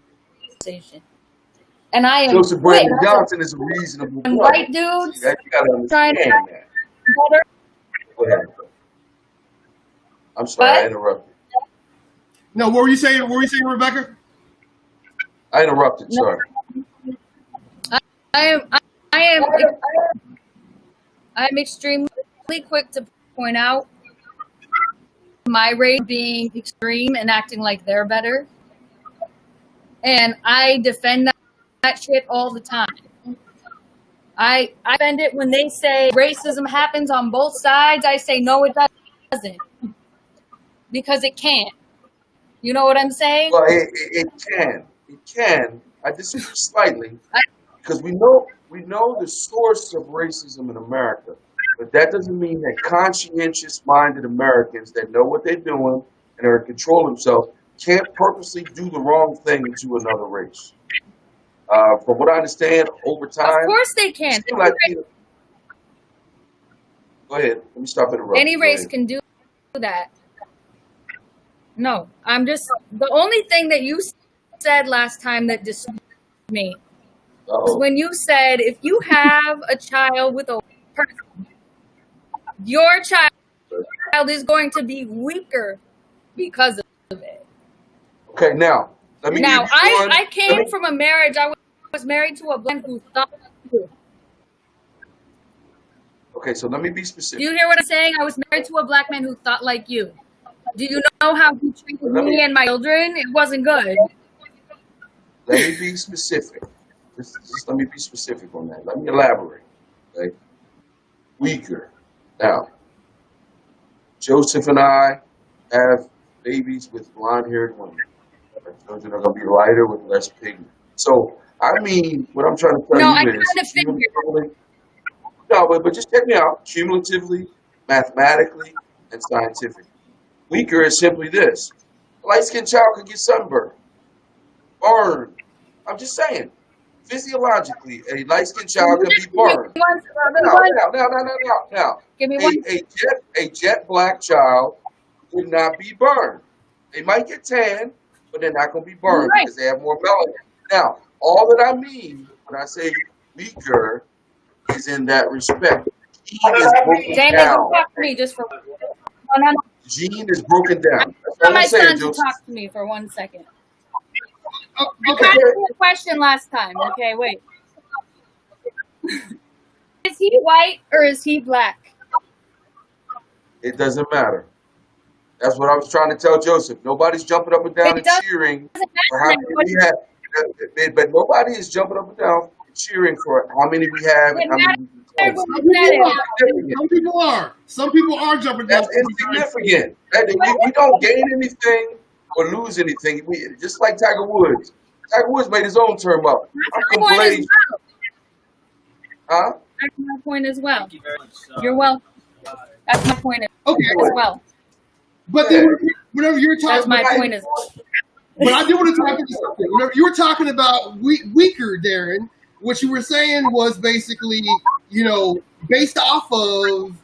conversation. And I am Joseph quick Brandon Johnson is a reasonable when brother. white dudes See, that, you gotta trying to understand act that. better. Go ahead. I'm sorry, I But interrupted. No, what were you saying? What were you saying, Rebecca? I interrupted, no, sorry. I am I am I'm extremely quick to point out my race being extreme and acting like they're better. And I defend that shit all the time. I defend it when they say racism happens on both sides. I say no, it doesn't, because it can't. You know what I'm saying? Well, it can. It can. I disagree slightly I, because we know the source of racism in America, but that doesn't mean that conscientious-minded Americans that know what they're doing and are in control of themselves can't purposely do the wrong thing to another race. From what I understand, over of time, course they it can. seems like go ahead. Let me stop interrupting. Any Go race ahead. can do that. No, I'm just the only thing that you said last time that disturbed me was Uh-oh. when you said if you have a child with a person, your child is going to be weaker because of it. Okay, now let me Now, give you one. I Let came me. from a marriage. I was married to a man who thought. Do Okay, so let me be you specific. hear what I'm saying? I was married to a black man who thought like you. Do you know how he treated Let me me and my children? It wasn't good. let me be specific. Just let me be specific on that. Let me elaborate. Okay, weaker. Now, Joseph and I have babies with blonde-haired women. Our children are going to be lighter with less pigment. So, I mean, what I'm trying to tell No, I you kind is of figured. cumulatively. No, but just check me out. Cumulatively, mathematically, and scientifically. Weaker is simply this: a light-skinned child could get sunburned, burned. I'm just saying. Physiologically, a light-skinned child can be burned. Now. Give me one. A jet black child would not be burned. They might get tan, but they're not going to be burned Right. because they have more melanin. Now, all that I mean when I say weaker is in that respect. Gene is broken Damon, down. you talk to me just for 100. Gene is broken I down. That's want all my I'm saying, son to Joseph. talk to me for 1 second. Oh, You okay. asked me a question last time. Okay, wait. Is he white or is he black? It doesn't matter. That's what I was trying to tell Joseph. Nobody's jumping up and down It and doesn't cheering for matter. how many we have. But nobody is jumping up and down and cheering for how many we have and It how many matters we replace. when Some you said people it. are. Some people are. Some people are jumping down. That's insignificant. We don't gain anything or lose anything. Just like Tiger Woods. Tiger Woods made his own term up. I'm That's my point as complacent. well. Huh? That's my point as well. You're welcome. That's my point Okay, as well. but Yeah. then whenever you're That's talking, my about, point as well. but I do want to talk about something. Whenever you were talking about weaker, Darren, what you were saying was basically, based off of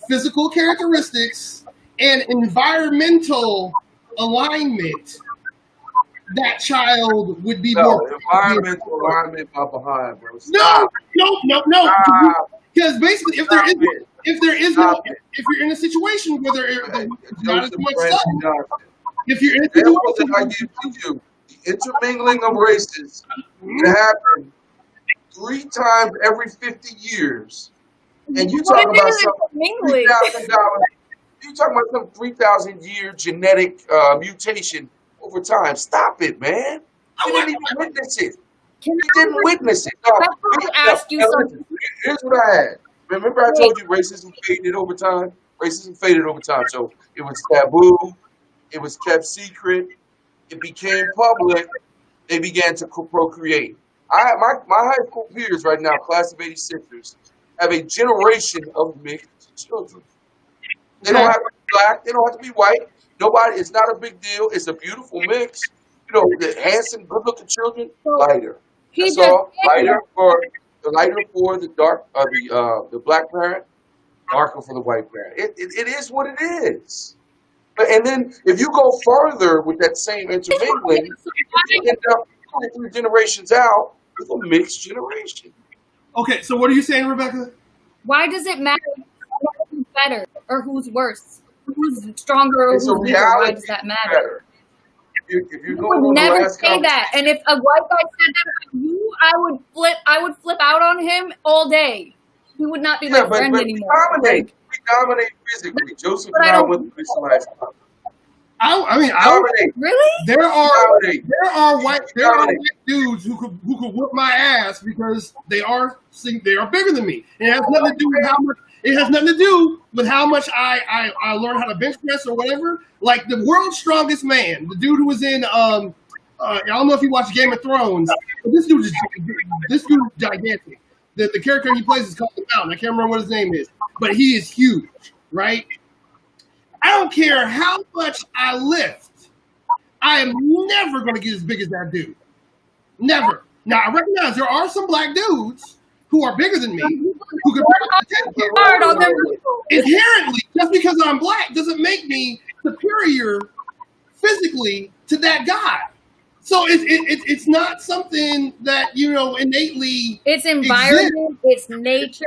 physical characteristics and environmental alignment, that child would be No, more. environmental alignment not behind, bro. No, Stop. no. Stop. Because basically, if Stop there it. if you're in a situation where there's not as Joseph much Brandon sun, Johnson. if you're in a Example that I situation, give to you, the intermingling of races can happen 3 times every 50 years. And you What talk about is some mingling? $3,000, you talking about some 3,000 year genetic mutation over time. Stop it, man. You didn't even witness it. Can You didn't witness it. No, I ask you something? listen, here's what I had. Remember I told you racism faded over time? Racism faded over time. So it was taboo. It was kept secret. It became public. They began to procreate. My high school peers right now, class of 86ers, have a generation of mixed children. They don't have to be black. They don't have to be white. Nobody. It's not a big deal. It's a beautiful mix. The handsome, good-looking children, lighter. He That's just all. Lighter for the dark, the black parent. darker for the white man. It is what it is. And then if you go further with that same intermingling, you end up 2 generations out with a mixed generation. Okay, so what are you saying, Rebecca? Why does it matter who's better or who's worse? Who's stronger or It's who's a weaker? Why reality does that matter? better. If you're I going would on the never last say that. And if a white guy said that about you, I would flip out on him all day. He would not be my friend but anymore. we dominate physically. Joseph But and I I don't- went through this last time. I Really? there are white Dominate. dudes who could whoop my ass because they are bigger than me. And it has nothing to do with how much. It has nothing to do with how much I learned how to bench press or whatever. Like the world's strongest man, the dude who was in I don't know if you watch Game of Thrones, but this dude is gigantic. The character he plays is called the Mountain. I can't remember what his name is, but he is huge, right? I don't care how much I lift. I am never going to get as big as that dude. Never. Now, I recognize there are some black dudes who are bigger than me who could Hard on them. inherently, just because I'm black doesn't make me superior physically to that guy. So it's not something that, innately It's environment, it's nature.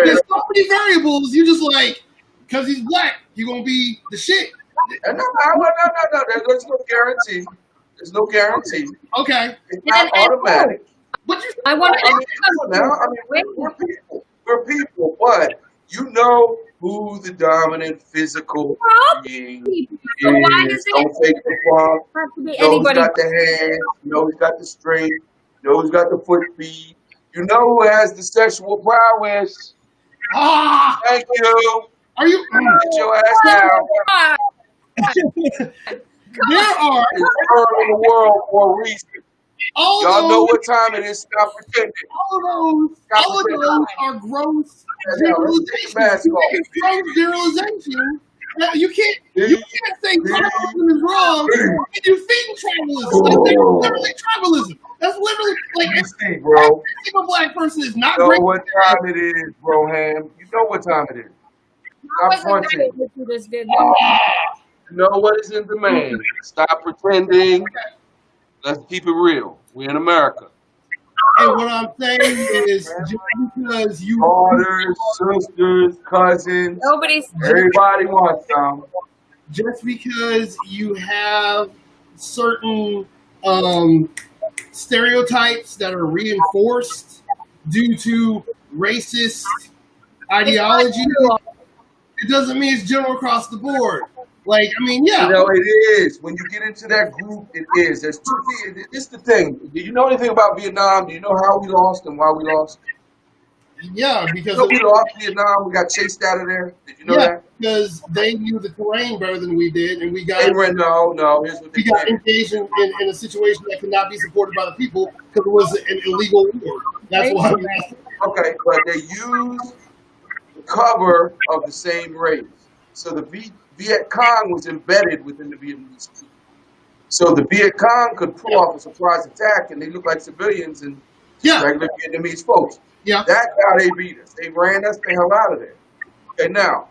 there's so many variables. You just like, because he's black, you're going to be the shit. No. There's no guarantee. There's no guarantee. Okay. It's not automatic. But you I want I mean, come on now. I mean, we're people. We're people. But you know who the dominant physical being is. So why does Don't it take the fall. have to be You know who's anybody? got the hands. You know who's got the strength. You know who's got the foot speed. You know who has the sexual prowess. Thank you. are you? Get your ass down. Ah, There are It's third in the world for a reason. all Y'all know those. what time it is. Stop pretending. All of those are gross generalizations. Gross generalization. Now, you can't say tribalism is wrong and you feed tribalism. Like, that's literally tribalism. That's literally like You every see, bro. single black person is not You know great. what time it is, bro, Ham. You know what time it is. I Stop wasn't fronting. ready to do this, did You know what is in demand. Stop pretending. Let's keep it real. We're in America. And what I'm saying is just because you Daughters, sisters, cousins, Nobody's. everybody wants some. just because you have certain stereotypes that are reinforced due to racist ideology, it doesn't mean it's general across the board. Like, I mean, yeah. You know, it is. When you get into that group, it is. There's two things. This is the thing. Do you know anything about Vietnam? Do you know how we lost and why we lost? Yeah, because You know we lost Vietnam. We got chased out of there. Did you know that? because they knew the terrain better than we did, and we got They went, no. Here's what they did. engaged in a situation that could not be supported by the people because it was an illegal war. That's why. Okay, but they used the cover of the same race. So the Viet Cong was embedded within the Vietnamese people. So the Viet Cong could pull off a surprise attack, and they look like civilians and Yeah, regular Vietnamese folks. yeah. That's how they beat us. They ran us the hell out of there. Okay, now,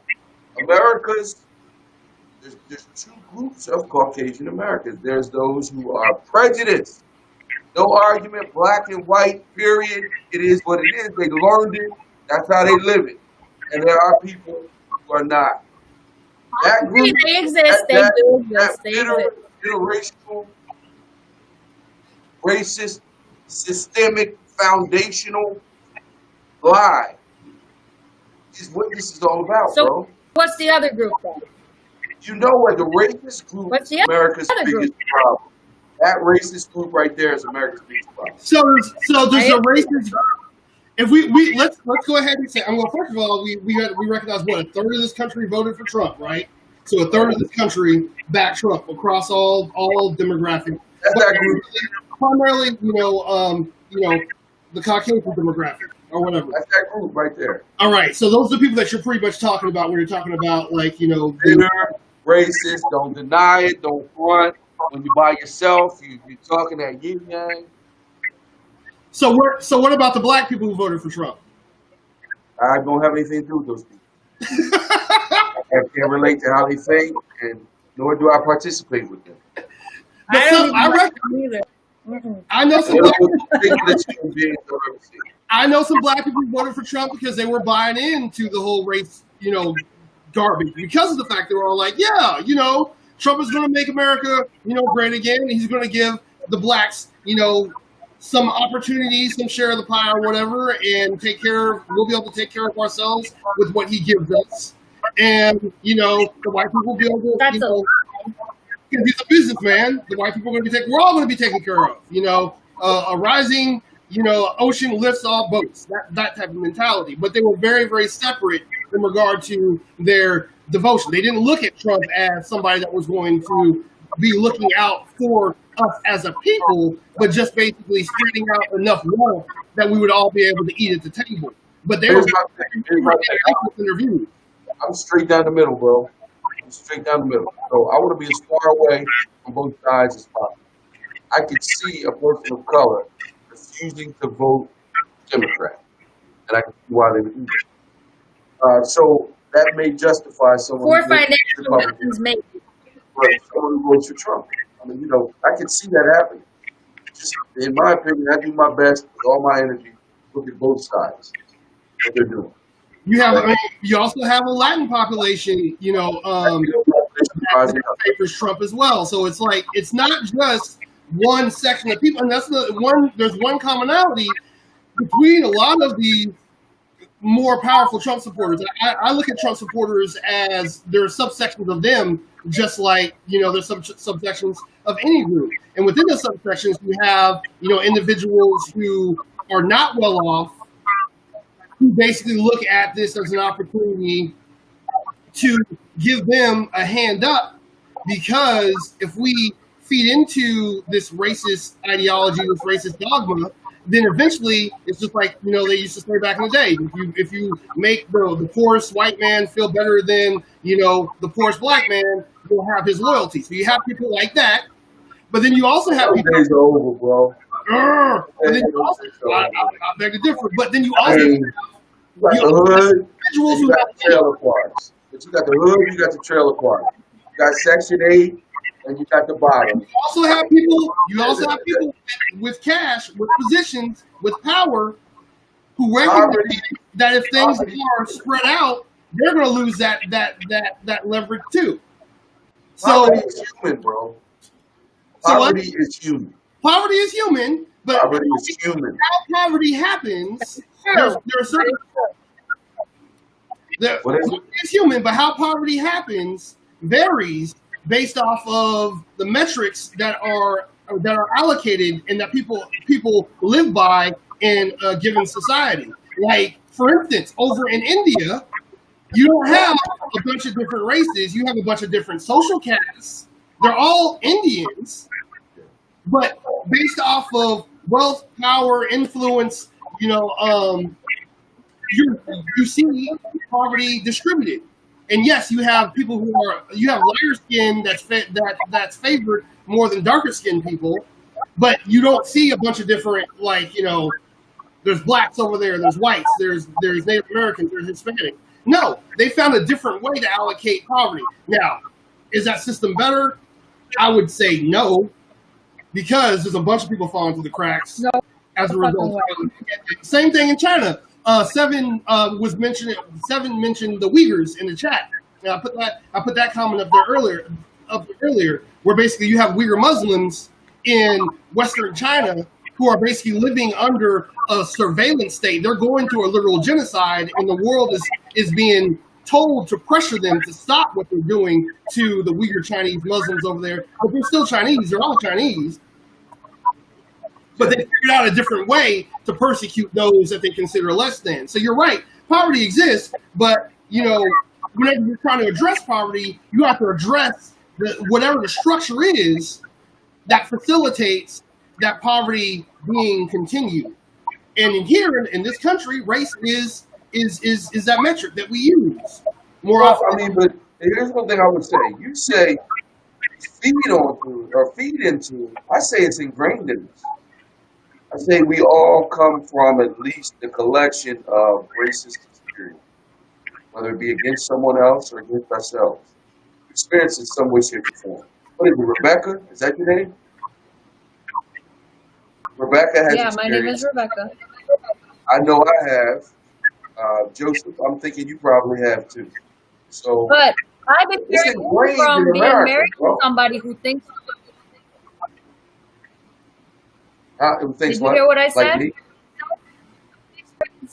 there's two groups of Caucasian Americans. There's those who are prejudiced. No argument, black and white, period. It is what it is. They learned it. That's how they live it. And there are people who are not. That group, They exist. They do exist. that They bitter, exist. interracial, racist, systemic, foundational lie is what this is all about, So- bro. What's the other group then? You know what the racist group What's the is America's other group? biggest problem. That racist group right there is America's biggest problem. So there's a racist. If we let's go ahead and say, well, first of all, we recognize what a third of this country voted for Trump, right? So a third of this country backed Trump across all demographics. That's that group. Primarily, the Caucasian demographic or whatever. That's that group right there. All right, so those are the people that you're pretty much talking about when you're talking about the, Bitter, racist, don't deny it, don't front. When you're by yourself, you're talking that yin yang. So what about the black people who voted for Trump? I don't have anything to do with those people. I can't relate to how they think, and nor do I participate with them. But I some, don't I, even rec- like them either. Mm-mm. I know some They're black, the most ridiculous human beings I've ever seen. I know some black people voted for Trump because they were buying into the whole race, garbage. Because of the fact they were all like, yeah, Trump is going to make America, great again. And he's going to give the blacks, some opportunities, some share of the pie or whatever, and we'll be able to take care of ourselves with what he gives us. And, the white people will be able to, That's a lie. because he's a businessman. The white people are going to be we're all going to be taken care of. A rising, ocean lifts all boats. That type of mentality. But they were very, very separate in regard to their devotion. They didn't look at Trump as somebody that was going to be looking out for us as a people, but just basically spreading out enough wealth that we would all be able to eat at the table. But they were Here's my thing. Here's my thing. interview. I'm straight down the middle, bro. I'm straight down the middle. So I want to be as far away from both sides as possible. I could see a person of color refusing to vote Democrat, and I can see why they would do that. So that may justify someone For who votes financial Republican, reasons, maybe. but someone who votes for Trump. I mean, I can see that happening. Just in my opinion, I do my best with all my energy to look at both sides, what they're doing. You also have a Latin population, that favors Trump as well. So it's like it's not just one section of people, and that's there's one commonality between a lot of the more powerful Trump supporters. I look at Trump supporters as there are subsections of them, just like there's subsections of any group, and within the subsections you have individuals who are not well off, who basically look at this as an opportunity to give them a hand up, because if we feed into this racist ideology, this racist dogma, then eventually it's just like they used to say back in the day. If you make the poorest white man feel better than the poorest black man, you'll have his loyalty. So you have people like that, but then you also have Those people. days are over, bro. And then you also, I beg to differ. But then you I also mean, you got the hood, individuals and you who got have the trailer parks. But you got the hood, you got the trailer park. You got Section 8, and you got the bottom. You also have people with cash, with positions, with power, who recognize that if things are spread out, they're going to lose that leverage too. So Poverty is human, bro. Poverty is human. Poverty is human, but Poverty is human. how poverty happens, there are certain. What is it? It's human, but how poverty happens varies based off of the metrics that are allocated and that people live by in a given society. Like, for instance, over in India, you don't have a bunch of different races. You have a bunch of different social castes. They're all Indians, but based off of wealth, power, influence, you see poverty distributed. And yes, you have people you have lighter skin that's favored more than darker skinned people, but you don't see a bunch of different, there's blacks over there, there's whites, there's Native Americans, there's Hispanic. No, they found a different way to allocate poverty. Now, is that system better? I would say no, because there's a bunch of people falling through the cracks as a result. Same thing in China. Seven mentioned the Uyghurs in the chat. And I put that comment up there earlier, where basically you have Uyghur Muslims in Western China who are basically living under a surveillance state. They're going through a literal genocide, and the world is being told to pressure them to stop what they're doing to the Uyghur Chinese Muslims over there. But they're still Chinese. They're all Chinese. But they figured out a different way to persecute those that they consider less than. So you're right. Poverty exists, but, whenever you're trying to address poverty, you have to address whatever the structure is that facilitates that poverty being continued. And in this country, race is that metric that we use more often. I mean, but here's one thing I would say. You say feed onto or feed into. I say it's ingrained in us. I say we all come from at least a collection of racist whether it be against someone else or against ourselves. Experience in some way, shape, or form. What is it, Rebecca? Is that your name? Rebecca has Yeah, my name experience. is Rebecca. I know I have. Joseph, I'm thinking you probably have too. So But I've been it's hearing ingrained from in being America, married to bro. somebody who thinks. Who Did thinks you what? hear what I Like said? me?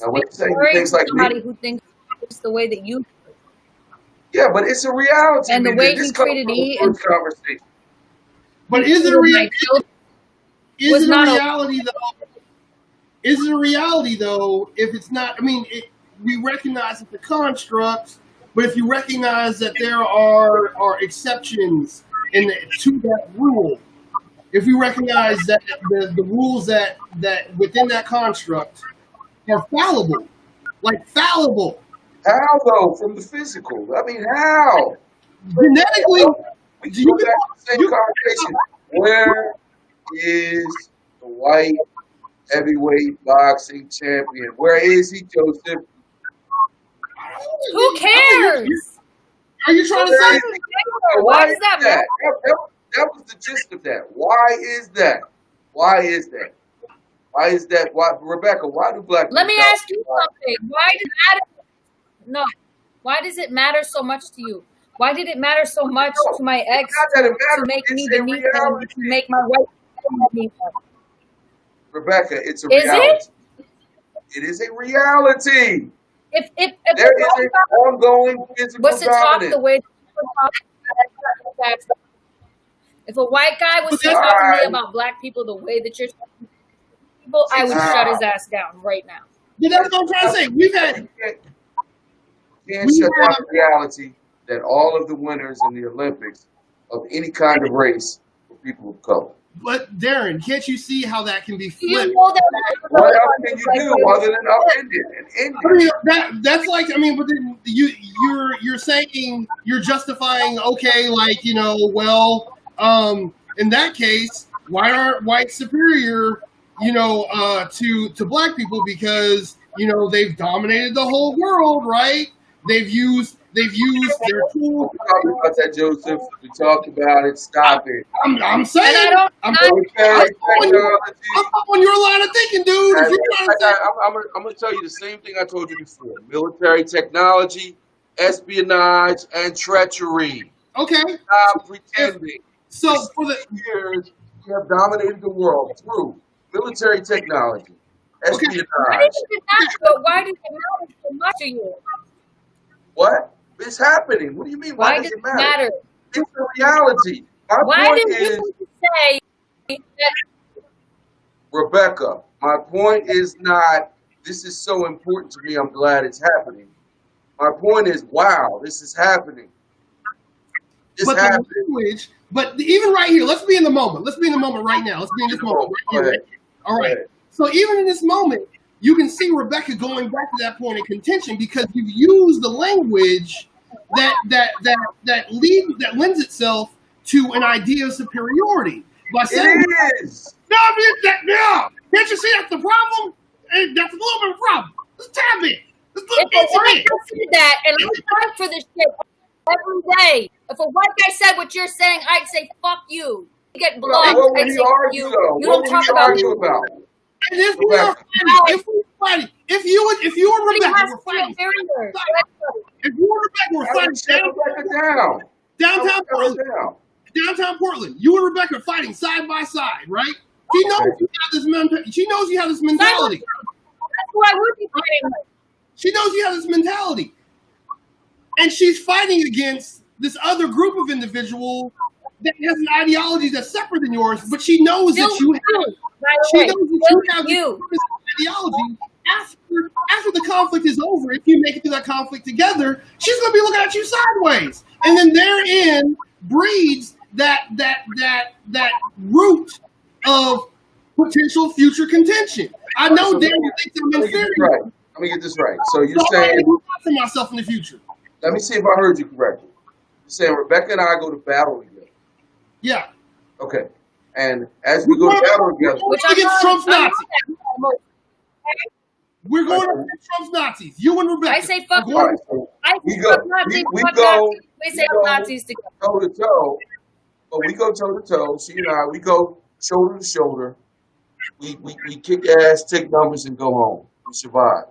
Now what you say? Who Married thinks to like me? somebody who thinks the way that you Yeah, but it's a reality. and the Man. way This he comes treated from the E and first conversation. But is it a treated my children is was it a not okay. reality though? Is it a reality though? If it's not, I mean, we recognize that the constructs, but if you recognize that there are exceptions to that rule, if we recognize that the rules that within that construct are fallible, like fallible, How though? From the physical. I mean, how? genetically, We do go you back to the same conversation. Where is the white heavyweight boxing champion? Where is he, Joseph? Who cares? Are you trying to Where say? is he? Why does that matter? That was the gist of that. Why is that? Why is that? Why is that? Why, Rebecca? Why do black Let me people ask you something. Why does it matter? No. Why does it matter so much to you? Why did it matter so much to my ex It's not that it to matters. make me It's a beneath him, reality. to make my wife beneath him? Rebecca, it's a Is reality. it? It is a reality. If There is an ongoing physical was to talk the dominance. way that people talk, if a white guy was to But talk to me Why? about black people the way that you're talking to people, I would shut his ass down right now. Yeah, that's what I'm trying to say. We've had You can't we shut down have the reality that all of the winners in the Olympics of any kind of race were people of color. But Darren, can't you see how that can be Do you flipped? know that? What else can you do other than upend it and end I it? mean, that's like, I mean, but then you're saying, you're justifying, okay, like, you know, well, in that case, why aren't whites superior, you know, to black people, because, you know, they've dominated the whole world, right? They've used their tool. We talked about that, Joseph. We talked about it. Stop it. I'm And I saying, don't. I'm Military technology. on your line of thinking, dude. If you're trying to say, I'm going to tell you the same thing I told you before. Military technology, espionage, and treachery. okay, Stop pretending. so For 60 years, we have dominated the world through military technology, Why espionage. does it matter? But why does it matter so much to you? What? It's happening. What do you mean? Why does it matter? It's a reality. My Why point do is, you say that? Rebecca, my point is not, this is so important to me, I'm glad it's happening. My point is, wow, this is happening. This but happened. the language, but even right here, let's be in the moment. Let's be in the moment right now. Let's be in this moment right Go here. ahead. All right. Go ahead. So even in this moment, you can see Rebecca going back to that point of contention, because you've used the language that lends itself to an idea of superiority. By saying, It is. no, can't you see that's the problem? Hey, that's a little bit of a problem. Let's tap it. Let's If look a into white it. guy said that, and I fight for this shit every day. If a white guy said what you're saying, I'd say fuck you. You get blocked. What would I'd he say fuck argue, you. though? You What don't would talk he about argue me. about? And if we are fighting, if you and Somebody Rebecca has were to be fighting, inferior. if you and Rebecca were I would shut fighting Rebecca down. downtown Shut her Portland, down. downtown Portland, you and Rebecca are fighting side by side, right? She knows Okay. you have this she knows you have this mentality. That's who I would be fighting with. She knows you have this mentality. And she's fighting against this other group of individuals that has an ideology that's separate than yours, but she knows Still that you have you, by the she way. knows that Still you have you. this ideology. After the conflict is over, if you make it through that conflict together, she's gonna be looking at you sideways. And then therein breeds that root of potential future contention. I know So Daniel thinks I'm Let me get inferior. this right. Let me get this right. So you're So I'm saying, gonna do that for myself in the future. let me see if I heard you correctly. You're saying Rebecca and I go to battle together. Yeah. Okay. And as we go to battle together, Which Against Trump's Nazis. We're going to Trump's Nazis. You and Rebecca. I say fuck All right, so I we say go, fuck Nazis. we Fuck go, Nazis. We say we go Nazis together. toe to toe. But we go toe to toe. She and I, we go shoulder to shoulder. We kick ass, take numbers, and go home. We survive.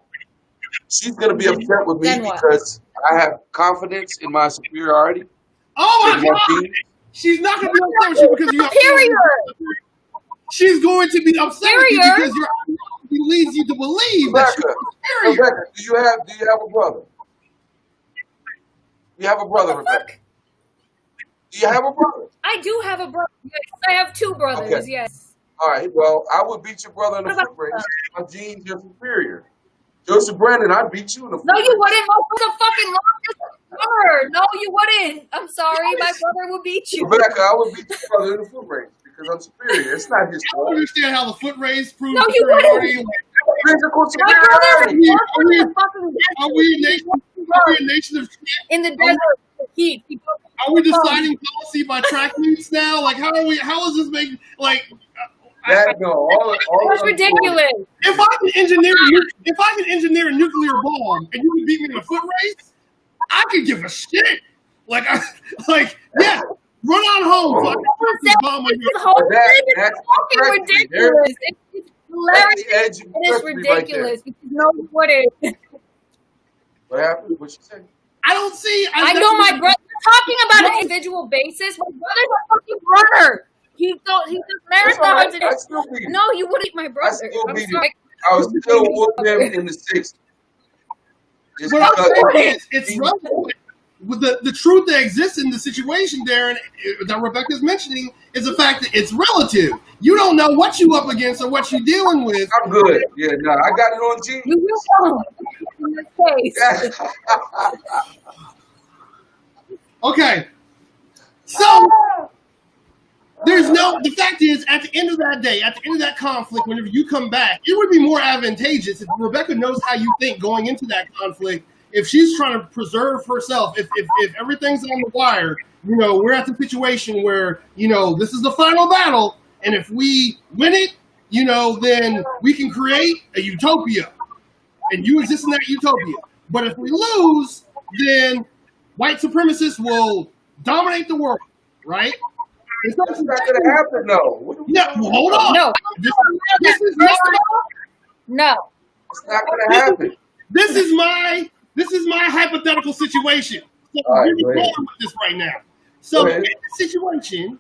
She's gonna be upset with me Then what? because I have confidence in my superiority. Oh in my my God! team. She's not going to be upset with you because you have. Superior. She's going to be upset with you Superior. because your ideology leads you to believe that Rebecca, you're superior. Rebecca, do you have a brother? You have a brother, Rebecca. Do you have a brother? I do have a brother. Yes, I have two brothers. Okay. Yes. All right. Well, I would beat your brother in the What foot about race. My genes are superior. Joseph Brandon, I'd beat you in the foot No, you race. wouldn't. My brother's a fucking longest brother. No, you wouldn't. I'm sorry. My brother would beat you. Rebecca, I would beat your brother in the foot race because I'm superior. It's not his I don't fault. understand how the foot race proves No, you superiority. wouldn't. Physical My brother superiority. is born in the fucking Are we a nation? Are we a nation of shit? in the desert. Heat. Are we deciding policy by track meets now? Like, how are we? How is this making like? That no, all That's ridiculous. If I can engineer a nuclear bomb and you can beat me in a foot race, I could give a shit. Yeah, run on home. So I can put this bomb on This you. whole That- thing is that's fucking correct. ridiculous. It's That's hilarious. the edge of It is treachery right there. ridiculous because no what is. What happened? What you say? I don't see. I know my brother. Talking about an individual basis, my brother's a fucking runner. He does That's all right. marathons. I still beat him. No, you wouldn't, my brother. still I'm beat him. sorry. I was still whooping him in the 60s. It's What I'm because saying is, it's relevant. With the truth that exists in the situation, Darren, that Rebecca's mentioning, is the fact that it's relative. You don't know what you up against or what you're dealing with. I'm good. Yeah, no, I got it on G. You will know in this case. Okay. So the fact is, at the end of that day, at the end of that conflict, whenever you come back, it would be more advantageous if Rebecca knows how you think going into that conflict. If she's trying to preserve herself, if everything's on the wire, we're at the situation where, this is the final battle. And if we win it, then we can create a utopia and you exist in that utopia. But if we lose, then white supremacists will dominate the world, right? It's not That's not going to happen, though. Yeah, well, hold on. No. This is First of all, no. It's not going to happen. This is my hypothetical situation. So All right, I'm really go ahead. going with this right now. So Go in ahead. this situation,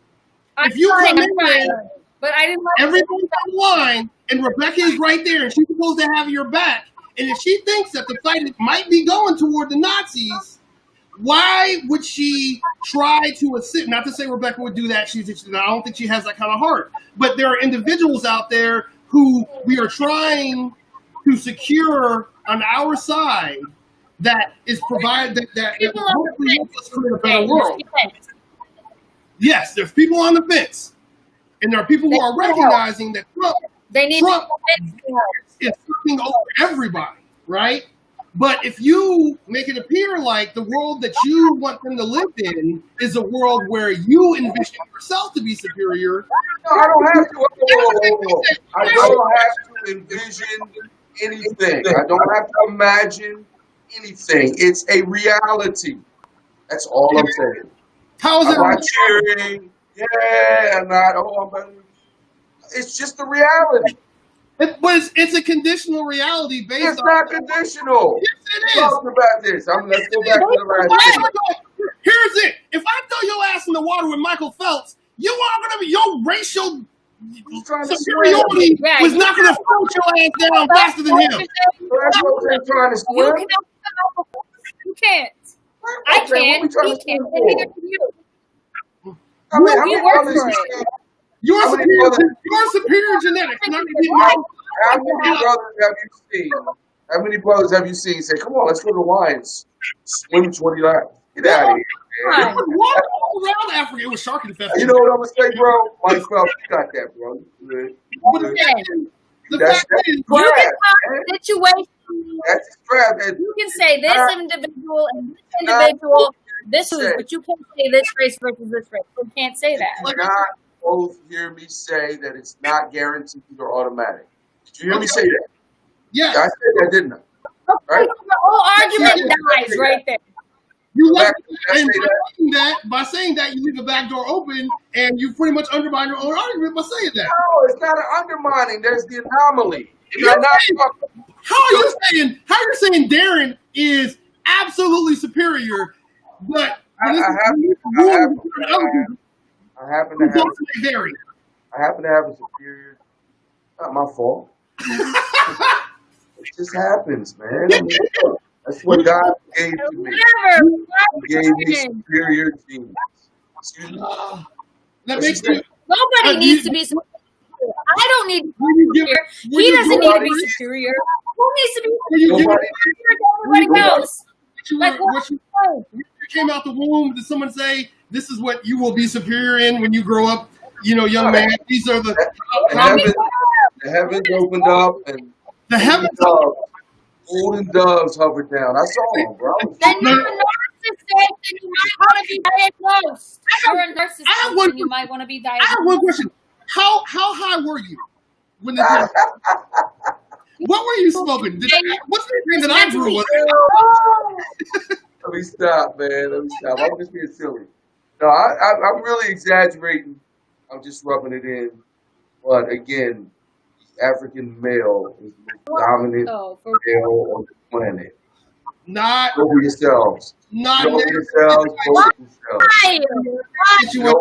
I'm if you fine, come I'm in fine. there, But I didn't like everybody's on the line, and Rebecca is right there, and she's supposed to have your back. And if she thinks that the fight might be going toward the Nazis, why would she try to assist? Not to say Rebecca would do that. I don't think she has that kind of heart. But there are individuals out there who we are trying to secure on our side that is provided that people on hopefully the helps us create a better world. fence. Yes, there's people on the fence, and there are people who are recognizing that They need Trump to fence. is fucking over everybody, right? But if you make it appear like the world that you want them to live in is a world where you envision yourself to be superior, No, I don't have to. I don't have to envision anything. I don't have to imagine anything. It's a reality. That's all I'm saying. how is I'm it? not cheering. Yeah, I'm not. Oh, I'm better. It's just the reality. But it's a conditional reality based It's on. not conditional. Yes, it We is. talked about this. Let's go back to the last thing. Here's it. If I throw your ass in the water with Michael Phelps, you are going to be your racial Who's trying to superiority Yeah, was not going to float your ass down faster than him. That's what they're trying to You swim. can't. I Okay, can't. what we trying He to swim can't. for? Neither can you. I mean, how You many work brothers for you it. seen? Your How many superior, brothers- your superior genetics. Not gonna be How many brothers have you seen? How many brothers have you seen say, "Come on, let's go to the Lions, swim 20 laps"? Get out of here, There man. was water all around Africa. It was shark infested. You know what I'm gonna say, bro? Mike Phelps, you got that, bro. You good. But You good. the That's fact is, You can Trash, talk man. situation. That's his trap. You can say this individual and this individual, this is, but you can't say this race versus this race. You can't say that. Did not both hear me say that it's not guaranteed or automatic. Did you hear me say that? Yes. I said that, didn't I? Okay, Right? so the whole argument dies right there. You left, I and say that. by saying that, you leave the back door open, and you pretty much undermine your own argument by saying that. No, it's not an undermining. There's the anomaly. You're How are you saying Darren is absolutely superior, but I happen to have a superior. Not my fault. It just happens, man. I mean, that's what God gave to me. Whatever. He gave me superior genes. Excuse me. That makes you. Nobody needs to be superior. I don't need to be superior. He doesn't need to be superior. Who needs to be superior to everybody else? What you came out the womb, did someone say this is what you will be superior in when you grow up? You know, young man. These are the heavens opened up and the heavens. Golden doves hovered down. I saw them, bro. Then you're a narcissist and you might want to be diagnosed. You're a narcissist and you might want to be diagnosed. I have one question. How high were you when this what were you smoking? What's the thing that I grew with? Let me stop, man. Let me stop. I'm just being silly. No, I'm really exaggerating. I'm just rubbing it in. But again, the African male is the most dominant male on the planet. Not go for yourselves. Not go for yourselves. Go for yourselves. Not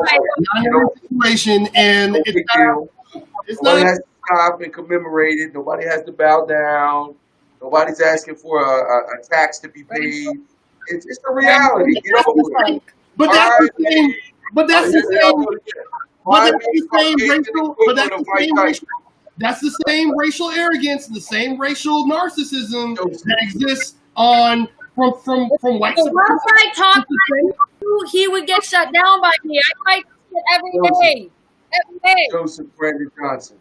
every situation, and it's Nobody has to stop and commemorate it. Nobody has to bow down. Nobody's asking for a tax to be paid. It's just a reality. Get over it. But that's the same. But that's the same. But that's the same racial. But that's the same racial. That's the same racial arrogance and the same racial narcissism that exists from white supremacy. Once I talk like you, he would get shut down by me. I fight every day. Every day. Joseph Brandon Johnson.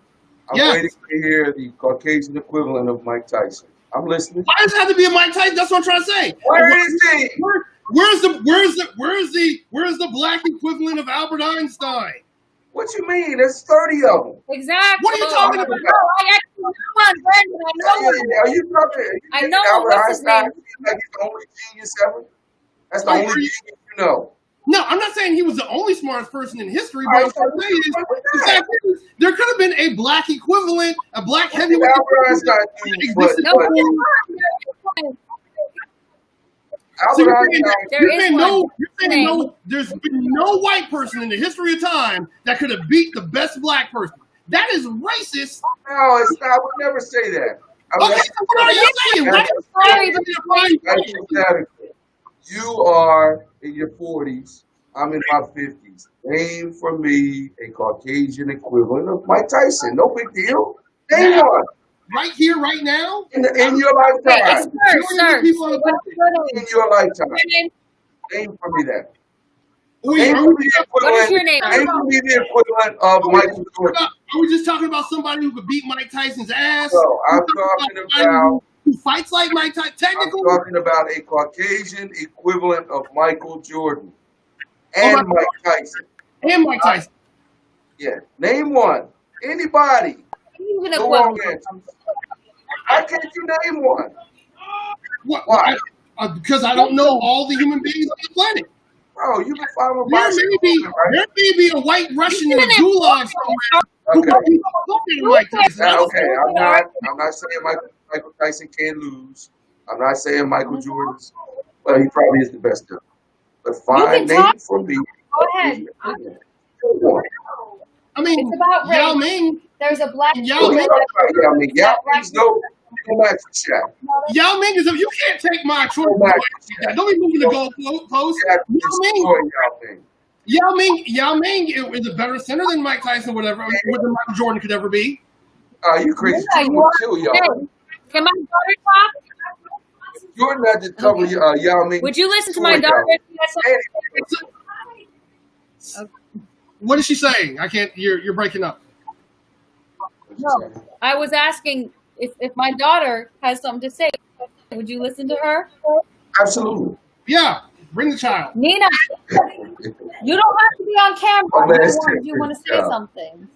I'm waiting to hear the Caucasian equivalent of Mike Tyson. I'm listening. Why does it have to be a Mike Tyson? That's what I'm trying to say. Where is he? Where's the black equivalent of Albert Einstein? What you mean? There's 30 of them. Exactly. What are you talking about? I actually know one, Brandon. Are you talking? I know Albert what's his name. Like he's the only genius ever. That's the only genius you know. No, I'm not saying he was the only smartest person in history, but what I'm saying is there could have been a black equivalent, a black heavyweight. Albert Einstein. There's been no white person in the history of time that could have beat the best black person. That is racist. No, it's not. I would never say that. Okay, so what are you saying? You are in your 40s. I'm in my 50s. Name for me a Caucasian equivalent of Mike Tyson. No big deal. Name one. Right here, right now? In your lifetime. In your lifetime. Name for me that. Name for me the equivalent of Michael Jordan. Are we just talking about somebody who could beat Mike Tyson's ass? No, I'm talking about who fights like Mike Tyson. Technically, I'm talking about a Caucasian equivalent of Michael Jordan and Mike Tyson. And Mike Tyson. Yeah. Name one. Anybody. How can't you name one? Why? Because I don't know all the human beings on the planet. Oh, you can follow there may be a white Russian in a gulag somewhere. Okay, I'm not saying Michael Tyson can't lose. I'm not saying Michael Jordan's, but he probably is the best of them. But fine, name for me. Go ahead. I mean, it's about Yao Ming. There's a black. Yao Ming. Yao Ming's no match for Shaq. Yao Ming is. You can't take my choice. Don't be moving the goalpost. Yao Ming is a better center than Mike Tyson, whatever, than Michael Jordan could ever be. You crazy? Jordan will kill y'all. Can my daughter talk? Jordan had to cover Yao Ming. Would you listen to my daughter? What is she saying? I can't. You're breaking up. No, I was asking if my daughter has something to say. Would you listen to her? Absolutely. Yeah. Bring the child. Nina, you don't have to be on camera if you want to say something.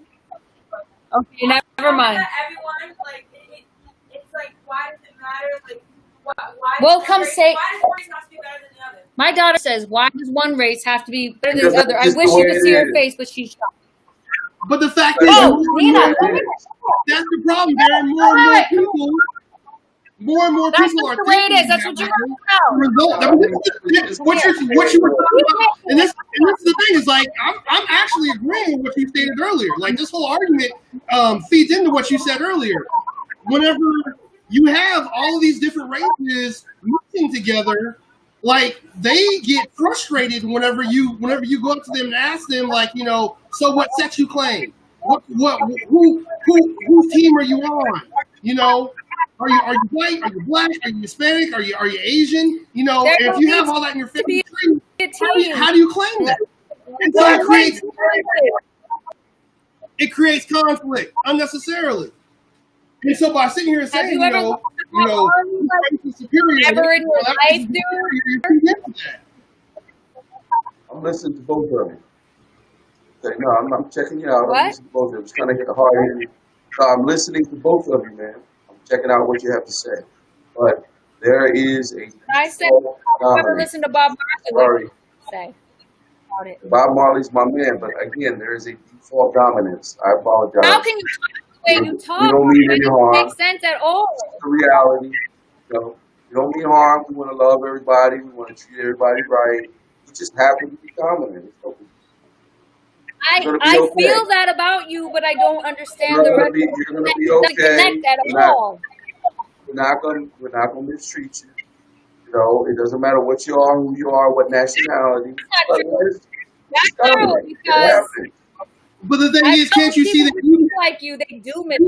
Okay, never mind. Everyone, it's like why does it matter? Like, why Well, does come one race- say- why does one race have to be better than the other? My daughter says, "Why does one race have to be better than Because the other?" I that's just wish the you way could it see her is. face, but she's shocked. But the fact is, Oh, more and Nina, more- look at that's the problem. There are more and more people. More and more That's people just are the way it thinking is. That's that what you way. have The to know. result, what you were talking about, and this is the thing is like I'm actually agreeing with what you stated earlier. Like this whole argument feeds into what you said earlier. Whenever you have all of these different races mixing together, like they get frustrated whenever you go up to them and ask them like, you know, so what sex you claim? Whose team are you on? You know, are you white? Are you black? Are you Hispanic? Are you Asian? You know, There if don't you need have all that in your to be family tree, a team. how do you claim that? And so it creates conflict unnecessarily. And so by sitting here and saying, you ever you know, race is superior, ever in your that race is life, dude? superior, you're too into that. I'm listening to both of you. Okay, no, I'm checking you out. What? I'm listening to both of you. I'm just trying to get the hard end. So I'm listening to both of you, man. I'm checking out what you have to say. But there is a I said, default never dominance. listen to Bob Marley. Sorry, Say about it. Bob Marley's my man, but again, there is a default dominance. I apologize. How can you talk the way you talk? We don't mean It any doesn't harm. make sense at all. It's the reality. You know, we don't mean harm. We want to love everybody. We want to treat everybody right. We just happen to be dominant. It's okay. I You're gonna be okay. feel that about you, but I don't understand You're the gonna rest be- of you're gonna it. be It doesn't okay. connect at You're not- all. We're not gonna mistreat you. You know, it doesn't matter what you are, who you are, what nationality. That's But true. it's That's true, dominant. It because happens. But the thing I is, can't you see people that who look like you, they do miss.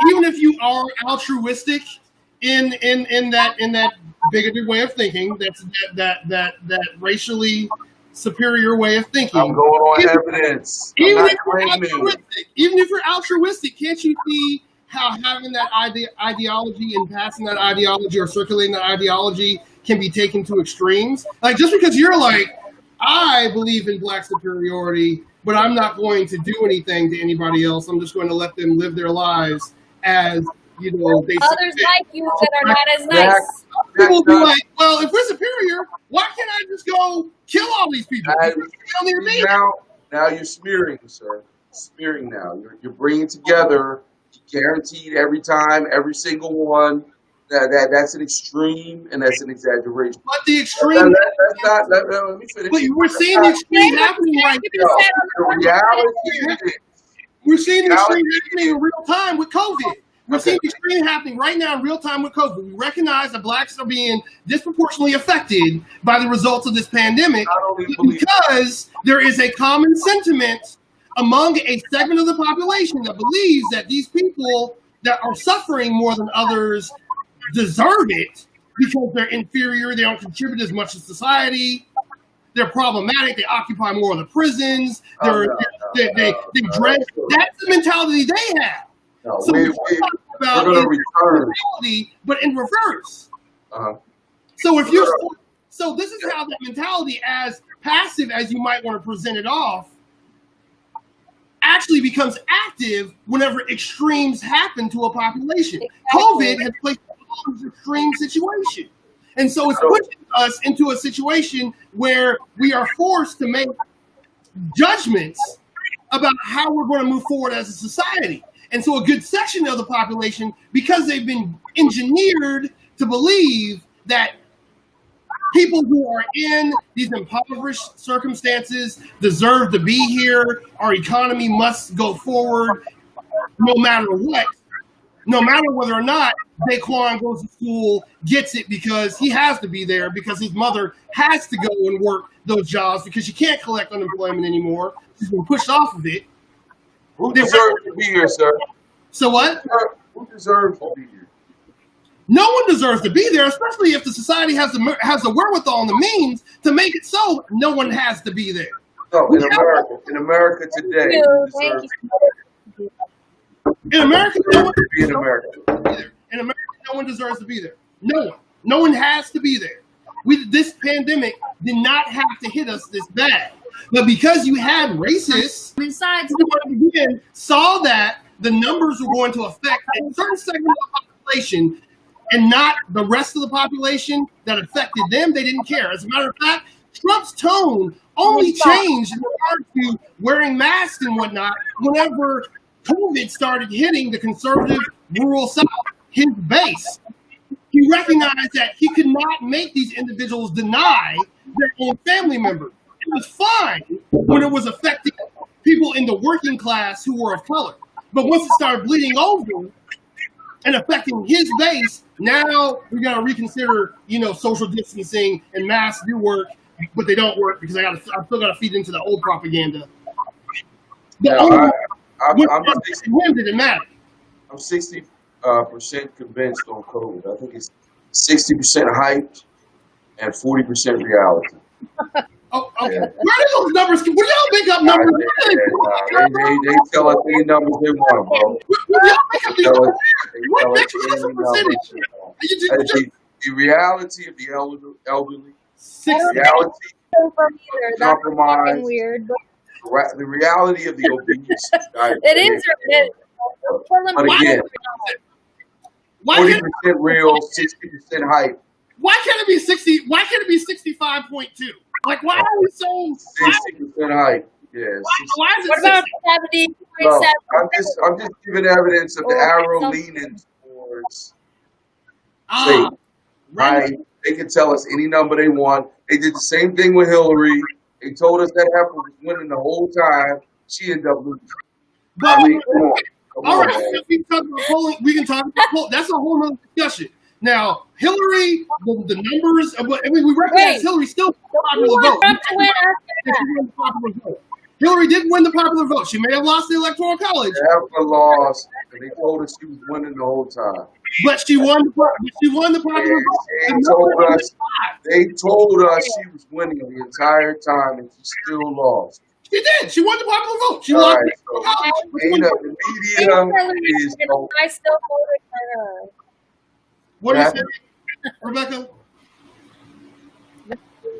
even if you are altruistic in that bigoted way of thinking, that racially superior way of thinking. I'm going on Even- evidence. I'm Even not if you're claiming. altruistic, can't you see how having that ideology and passing that ideology or circulating that ideology can be taken to extremes? Like just because you're like, I believe in black superiority, but I'm not going to do anything to anybody else. I'm just going to let them live their lives as they see Others fit. like you that are not as nice. People will be That's like, well, if we're superior, why can't I just go kill all these people? not- You don't need me. Now you're smearing, sir. Smearing now. You're bringing together, guaranteed every time, every single one. That's an extreme and that's an exaggeration. But the extreme, Let me finish. but we're seeing the extreme happening right No, now. the reality is We're seeing the extreme happening in real time with COVID. We're Okay. seeing the extreme happening right now in real time with COVID. We recognize that blacks are being disproportionately affected by the results of this pandemic I don't even believe because there is a common sentiment among a segment of the population that believes that these people that are suffering more than others deserve it because they're inferior, they don't contribute as much to society, they're problematic, they occupy more of the prisons, they dress. That's the mentality they have. No, So we're we're talking about going to is return. mentality, but in reverse. Uh-huh. So this is how that mentality, as passive as you might want to present it off, actually becomes active whenever extremes happen to a population. Exactly. COVID has placed us in an extreme situation. And so it's pushing us into a situation where we are forced to make judgments about how we're going to move forward as a society. And so a good section of the population, because they've been engineered to believe that people who are in these impoverished circumstances deserve to be here, our economy must go forward no matter what, no matter whether or not Daquan goes to school, gets it because he has to be there, because his mother has to go and work those jobs because she can't collect unemployment anymore. She's been pushed off of it. Who deserves to be here, sir? So what? Who deserves to be here? No one deserves to be there, especially if the society has the wherewithal and the means to make it so no one has to be there. No, in America today, who deserves In America, no one to be in America? deserves to be there. In America, no one deserves to be there. No one. No one has to be there. This pandemic did not have to hit us this bad. But because you had racists Besides, who, again, saw that the numbers were going to affect a certain segment of the population and not the rest of the population that affected them, they didn't care. As a matter of fact, Trump's tone only changed in regard to wearing masks and whatnot whenever COVID started hitting the conservative rural South, his base. He recognized that he could not make these individuals deny their own family members. It was fine when it was affecting people in the working class who were of color. But once it started bleeding over and affecting his base, now we got to reconsider, social distancing and masks do work, but they don't work because I still got to feed into the old propaganda. When did it matter? I'm 60% convinced on COVID. I think it's 60% hype and 40% reality. Oh, okay. Where do those numbers? Would y'all make up numbers? They tell us any numbers they want, bro. Would y'all make up these numbers? What makes this a percentage? The reality of the elderly, 60. reality That's compromise, fucking weird. the reality of the obese. It is. But again, Why 40% can't, real, 60% hype, why can't it be 60? Why can't it be 65.2? Like, why are we so? 60% hype. Yeah. Why is it What about 60? 70? Bro, I'm just giving evidence of the arrow leaning towards Ah, fake. Right? They can tell us any number they want. They did the same thing with Hillary. They told us that heifer was winning the whole time. She ended up losing. but I mean, come on. Come all on, right, man. if we talk about polling, we can talk about polling. That's a whole other discussion. Now, Hillary, the numbers. We recognize Wait. Hillary still You popular want vote. Trump to win after She that. won the popular vote. Hillary didn't win the popular vote. She may have lost the electoral college, The heifer lost, and they told us she was winning the whole time. but she won. She won the popular And vote. they The told numbers us they told us she was winning the entire time, and she still lost. She did. She won the popular vote. She All lost right, the electoral college. She won The media is. I still voted for her. What did you Yeah. say, Rebecca?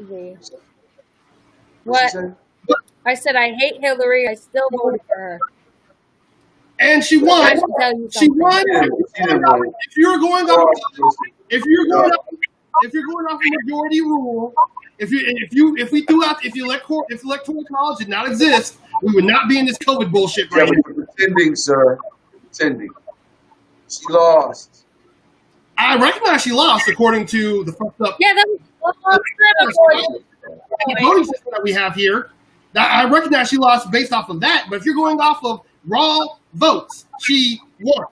Easy. What? What? I said I hate Hillary. I still voted for her. And she I won. should tell you She something. won. She didn't win. If you're going off, if you're No. going off, if you're going off a majority rule, if we threw out if electoral college did not exist, we would not be in this COVID bullshit Yeah, right but now. you're pretending, sir. Pretending. She lost. I recognize she lost according to the fucked up Yeah, that was a long time ago. voting system that we have here. I recognize she lost based off of that, but if you're going off of raw votes, she won.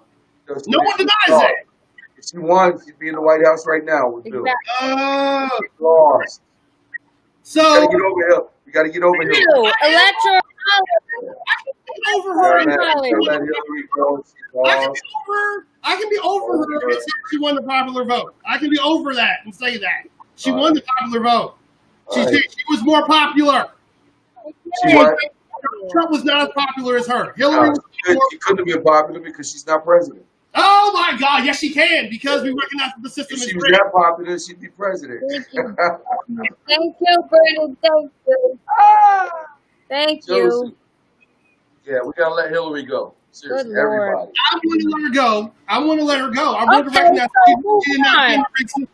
No one denies that. If she won, she'd be in the White House right now with Bill. Exactly. She lost. So We gotta get over here. We gotta get over here. Ew, electoral college. over her. Let Let Hillary go. She lost. I can be over her and say she won the popular vote. I can be over that and say that. She won the popular vote. She All right. she was more popular. She what? Trump was not as popular as her. Hillary was more. She couldn't have been popular because she's not president. Oh my God! Yes, she can because we recognize that the system If is she was rigged. that popular, she'd be president. Thank you. Thank you, Brandon. Thank you. Thank you. Josie. Yeah, we gotta let Hillary go. Seriously, Good Lord. everybody. I want to let her go. I want to let her go. I want to Okay, recognize so she did not win the rigged system.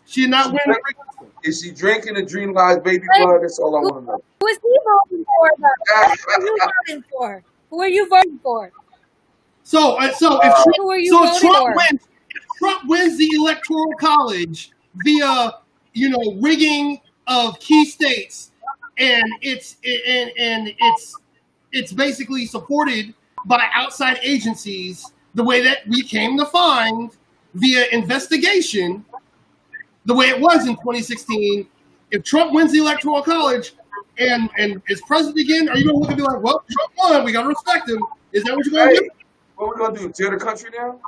She did not win the rigged system. Is she drinking the Dream Lies baby Hey, blood? That's all I want to know. Who is he voting for, though? Who are you voting for? Who are you voting for? So if Who are you Trump, voting for? if Trump wins the electoral college via rigging of key states, and it's basically supported by outside agencies, the way that we came to find via investigation, the way it was in 2016. If Trump wins the electoral college and is president again, are you going to look and be like, well, Trump won, we got to respect him? Is that what you're going to Hey, do? what we gonna do? Tear the country down?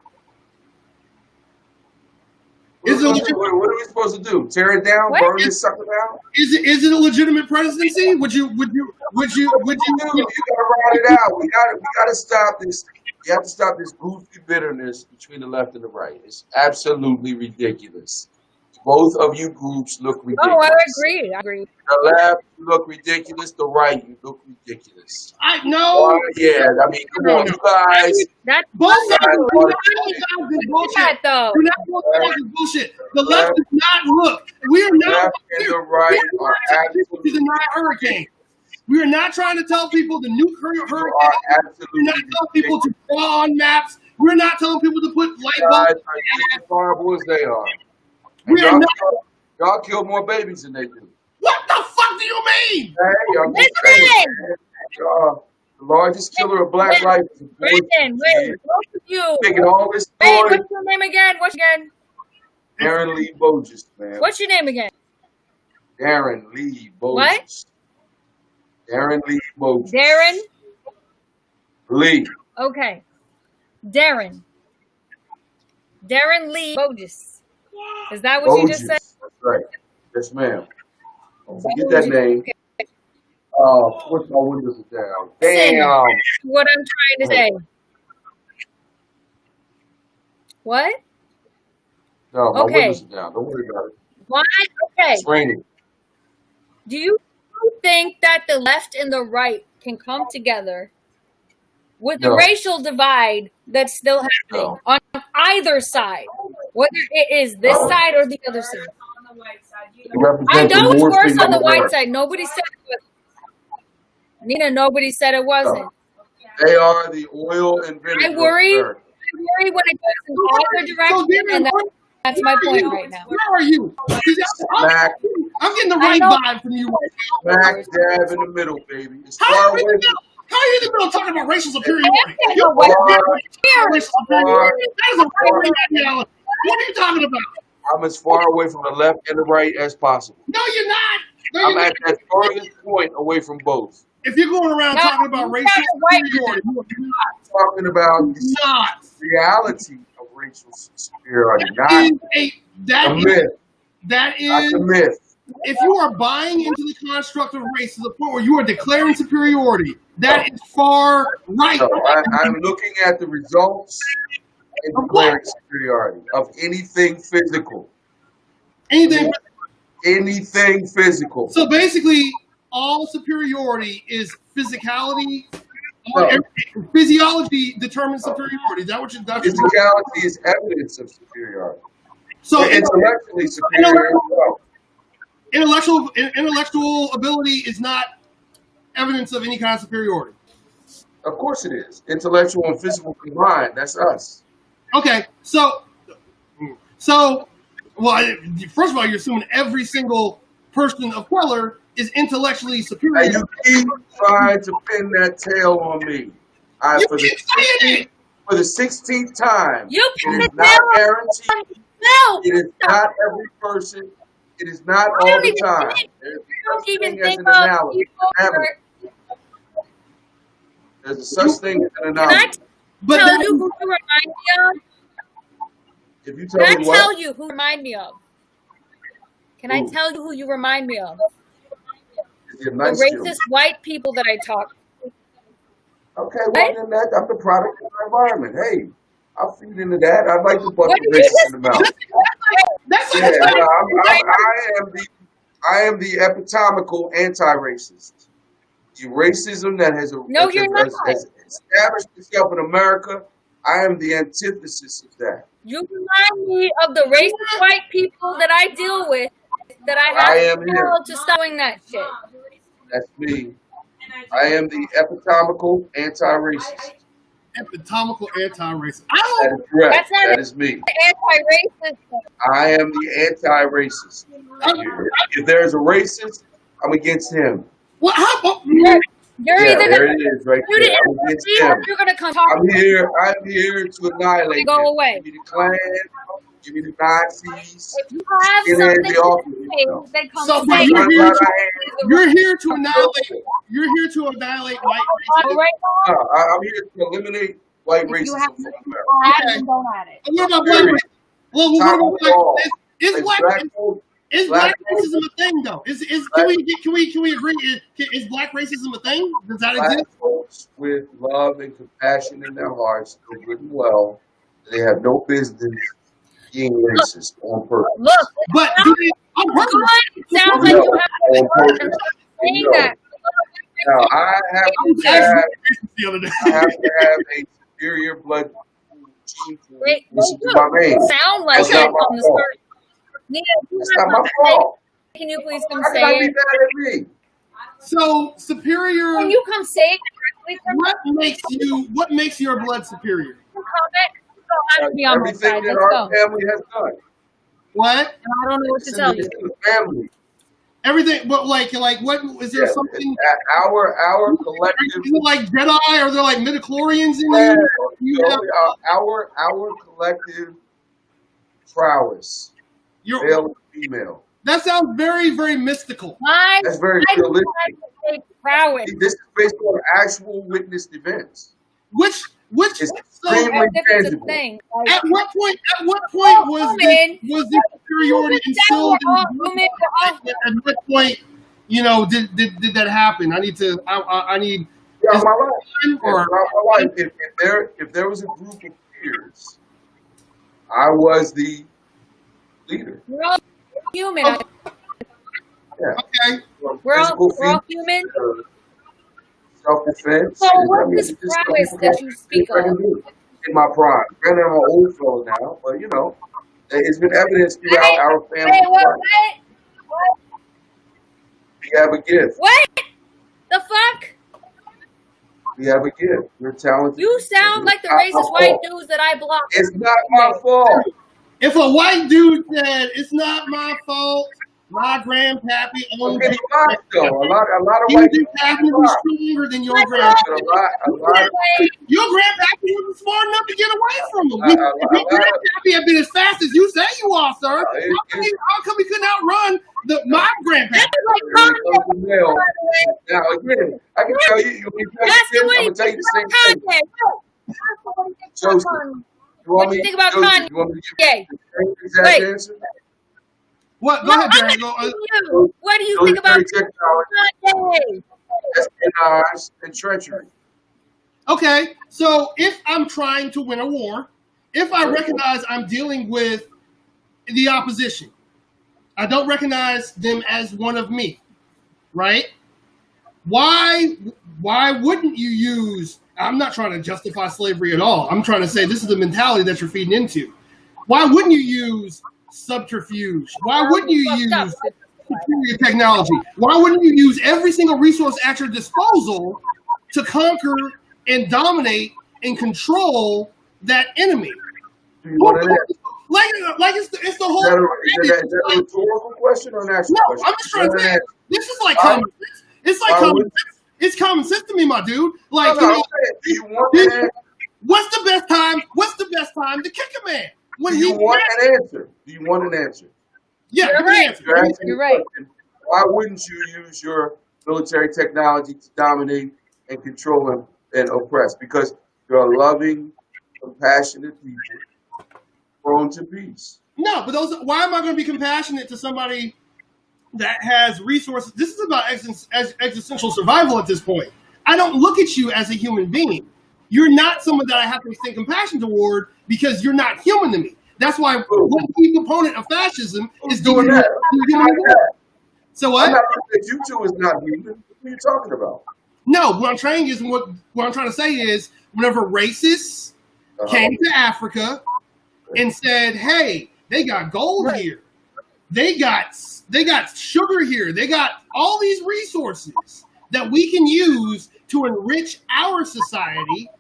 Is What it are we supposed to do? Tear it down? What? Burn this sucker down? Is it a legitimate presidency? Would you Dude, you gotta ride it out. We gotta stop this. You have to stop this goofy bitterness between the left and the right. It's absolutely ridiculous. Both of you groups look Oh, I ridiculous. agree. I agree. The left, you look ridiculous. The right, you look ridiculous. I know. Yeah, I mean, come No, on, no. you guys. That's Both sides, guys do are not both sides is bullshit. that though. Do not both sides is bullshit. The left does not look. We are not. left and the right are This is absolutely, not a hurricane. We are not trying to tell people the nuke hurricane. are We're absolutely not telling people to draw on maps. We're not telling people to put light You guys bulbs. are just as horrible as they are. And We are y'all, not. y'all kill more babies than they do. What the fuck do you mean? Hey, I'm just saying. Listen, Y'all, the largest killer of black life is abortion. Brandon, wait, both of you. Making all this Hey, noise. what's your name again? Darren Lee Bogus, man. What's your name again? Darren Lee Bogus. What? Darren Lee Bogus. Darren? Lee. Okay. Darren. Darren Lee Bogus. Is that what you just said? Bogus. That's right. Yes, ma'am. Don't forget that name. Okay. Push my windows down. Listen, Damn. what I'm trying to say. What? No, my Okay. windows are down. Don't worry about it. Why? Okay. It's raining. Do you think that the left and the right can come together with the No. racial divide that's still happening No. on either side? Whether it is this side or the other side. On the white side, you It know. I represents the know it's worst worse thing on in the white world. side. Nobody said it wasn't. Nina, nobody said it wasn't. They are the oil and vinegar. I worry. of America. I worry when it goes in either So, direction, Darren, and that's my point right now. Where are you? 'Cause Smack, I'm getting the I right know. vibe from you. smack dab in the middle, baby. As How far are you away in the middle? How are you in the middle talking about racial superiority? I am saying You're the white racial superiority. That is a right reality. What are you talking about? I'm as far away from the left and the right as possible. No, you're not. No, I'm you're not. at that furthest point away from both. If you're going around No, talking about you racial said white. superiority, you are Talking about the not. reality of racial superiority, not That a is, myth. that Not is, the myth. if you are buying into the construct of race to the point where you are declaring superiority, that is far right. No, I'm looking at the results and declaring superiority of anything physical. Anything. Anything physical. So basically, all superiority is physicality. No. Physiology determines superiority. Is that what you're? Physicality is evidence of superiority. So Intellectually superior as well. intellectual ability is not evidence of any kind of superiority. Of course it is. Intellectual and physical combined. That's us. Okay, so, well, first of all, you're assuming every single person of color is intellectually superior. And you keep trying to pin that tail on me. You For keep saying it. the 16th time, You it put is it not down. guaranteed. No. It is not every person. It is not I all don't the even time. think- There's You don't such even thing as think an of anomaly. people who Anomaly. are- There's a such thing as an Can I anomaly. But tell that- you who you remind me of? If you Can I tell me tell what, you who you remind me of? Can I Who? tell you who you remind me of? you're The nice to me. racist white people that I talk to. Okay, well then I'm the product of my environment. Hey, I'll feed into that. I'd like to bust What the did you racist in the mouth. that's Yeah, like no, I am the epitomical anti-racist. The racism that has No, you're not. has established itself in America. I am the antithesis of that. You remind me of the racist white people that I deal with, that I I have am to him. tell to stop doing that shit. Mom, who is- That's me. and I am the epitomical anti-racist. epitomical anti-racist. That I is correct. That's not That is me. Anti-racist. I am the anti-racist. If there's a racist, I'm against him. Well, how about You're Yeah, either there gonna it is right shoot there. it I'm in against the him. or you're gonna come talk. I'm here to annihilate Go him. away. Give me the Klan, give me the Nazis. If you have Get in something the to office. say, then come So, say but it. you're here to, I'm you're here to annihilate. You're here to annihilate white All racism. right, here to eliminate white if you racism have from something America. to add, Okay. then don't add it. And what about black Period. racism? Well, what Top about of black? it all. Is It's black black folk. is black black racism a thing though? Can we agree? Is black racism a thing? Does that Black exist? folks with love and compassion in their hearts know good and well that they have no business being racist on purpose. Look, But do they on purpose? it sounds like No, you have on purpose. saying No. that. Now I have I was to asking have, the other day. I have to have a superior blood team to Wait, listen to my name. sound like That's that not my on the fault. start. Nia, you That's have not my something. fault. Can you please come How can say I be it? mad at me? So superior. Can you come say it directly from What makes your blood superior? the comment? You don't have to be on my Everything side. that Let's our go. family has done. What? And I don't know what to It's tell in you. the family. Everything, but like what is there Yeah, something? our collective Is it like Jedi? Are there like midichlorians in Yeah, you? You have our collective prowess, your. male and female. That sounds very very mystical. Why? That's very I don't realistic. like to say prowess. This is based on actual witnessed events. Which It's so extremely If it's a tangible. thing. Like, at what point all was human. the superiority instilled We're all in human. you? We're all At what point, did that happen? I need Throughout my life, time or throughout my life, if there was a group of peers, I was the leader. We're all human. Yeah. okay. We're Physical all human. self-defense. So what's this just prowess something that you speak I can of? do in my prime. Granted, I'm an old fellow now, but it's been evidenced throughout Wait, our wait, family. what? We have a gift. What? The fuck? We have a gift. We're talented. You sound like the It's not racist my white fault. dudes that I blocked. It's not my fault. If a white dude said it's not my fault, my grandpappy owns Pretty it, much, though. A lot of you white think people that do was rock. stronger than your But grandpappy? A lot. Your grandpappy wasn't smart enough to get away from him. A If lot your grandpappy had been as fast as you say you are, sir, how come he couldn't outrun my grandpappy? That's like Really Kanye, close to mail. by the way. Now, again, I can tell you, you want me to Ask him I'm what he going to tell you thinks the about same thing. Kanye. Ask him what he thinks about Joseph, Kanye. You want What do me you think about Joseph, Kanye? You want me to give you the same exact Wait. answer? What? Go No, ahead, I'm Jerry. Go, asking you. What do you think about Military technology, Kanye? espionage, and treachery. Okay, so if I'm trying to win a war, if I recognize I'm dealing with the opposition, I don't recognize them as one of me, right? Why wouldn't you use? I'm not trying to justify slavery at all. I'm trying to say this is the mentality that you're feeding into. Why wouldn't you use subterfuge? Why wouldn't you use superior technology? Why wouldn't you use every single resource at your disposal to conquer and dominate and control that enemy? Do you want to answer? Like it's the whole. Is that a rhetorical question or an actual No, question? I'm just trying to say Answer. this is like common sense. It's like common sense. It's common sense to me, my dude. Like, No, I'm saying, do you want an answer? what's the best time? What's the best time to kick a man? When Do you want an answer? Do you want an answer? Yeah, You're give me right. an answer. You're asking You're the right. question, why wouldn't you use your military technology to dominate and control and oppress? Because you're a loving, compassionate people prone to peace. No, but why am I going to be compassionate to somebody that has resources? This is about existential survival at this point. I don't look at you as a human being. You're not someone that I have to extend compassion toward because you're not human to me. That's why one key component of fascism is Doing that. So I'm what? not saying that you two is not human. What are you talking about? No, what I'm trying to say is whenever racists came to Africa and said, "Hey, they got gold here, they got sugar here, they got all these resources that we can use to enrich our society,"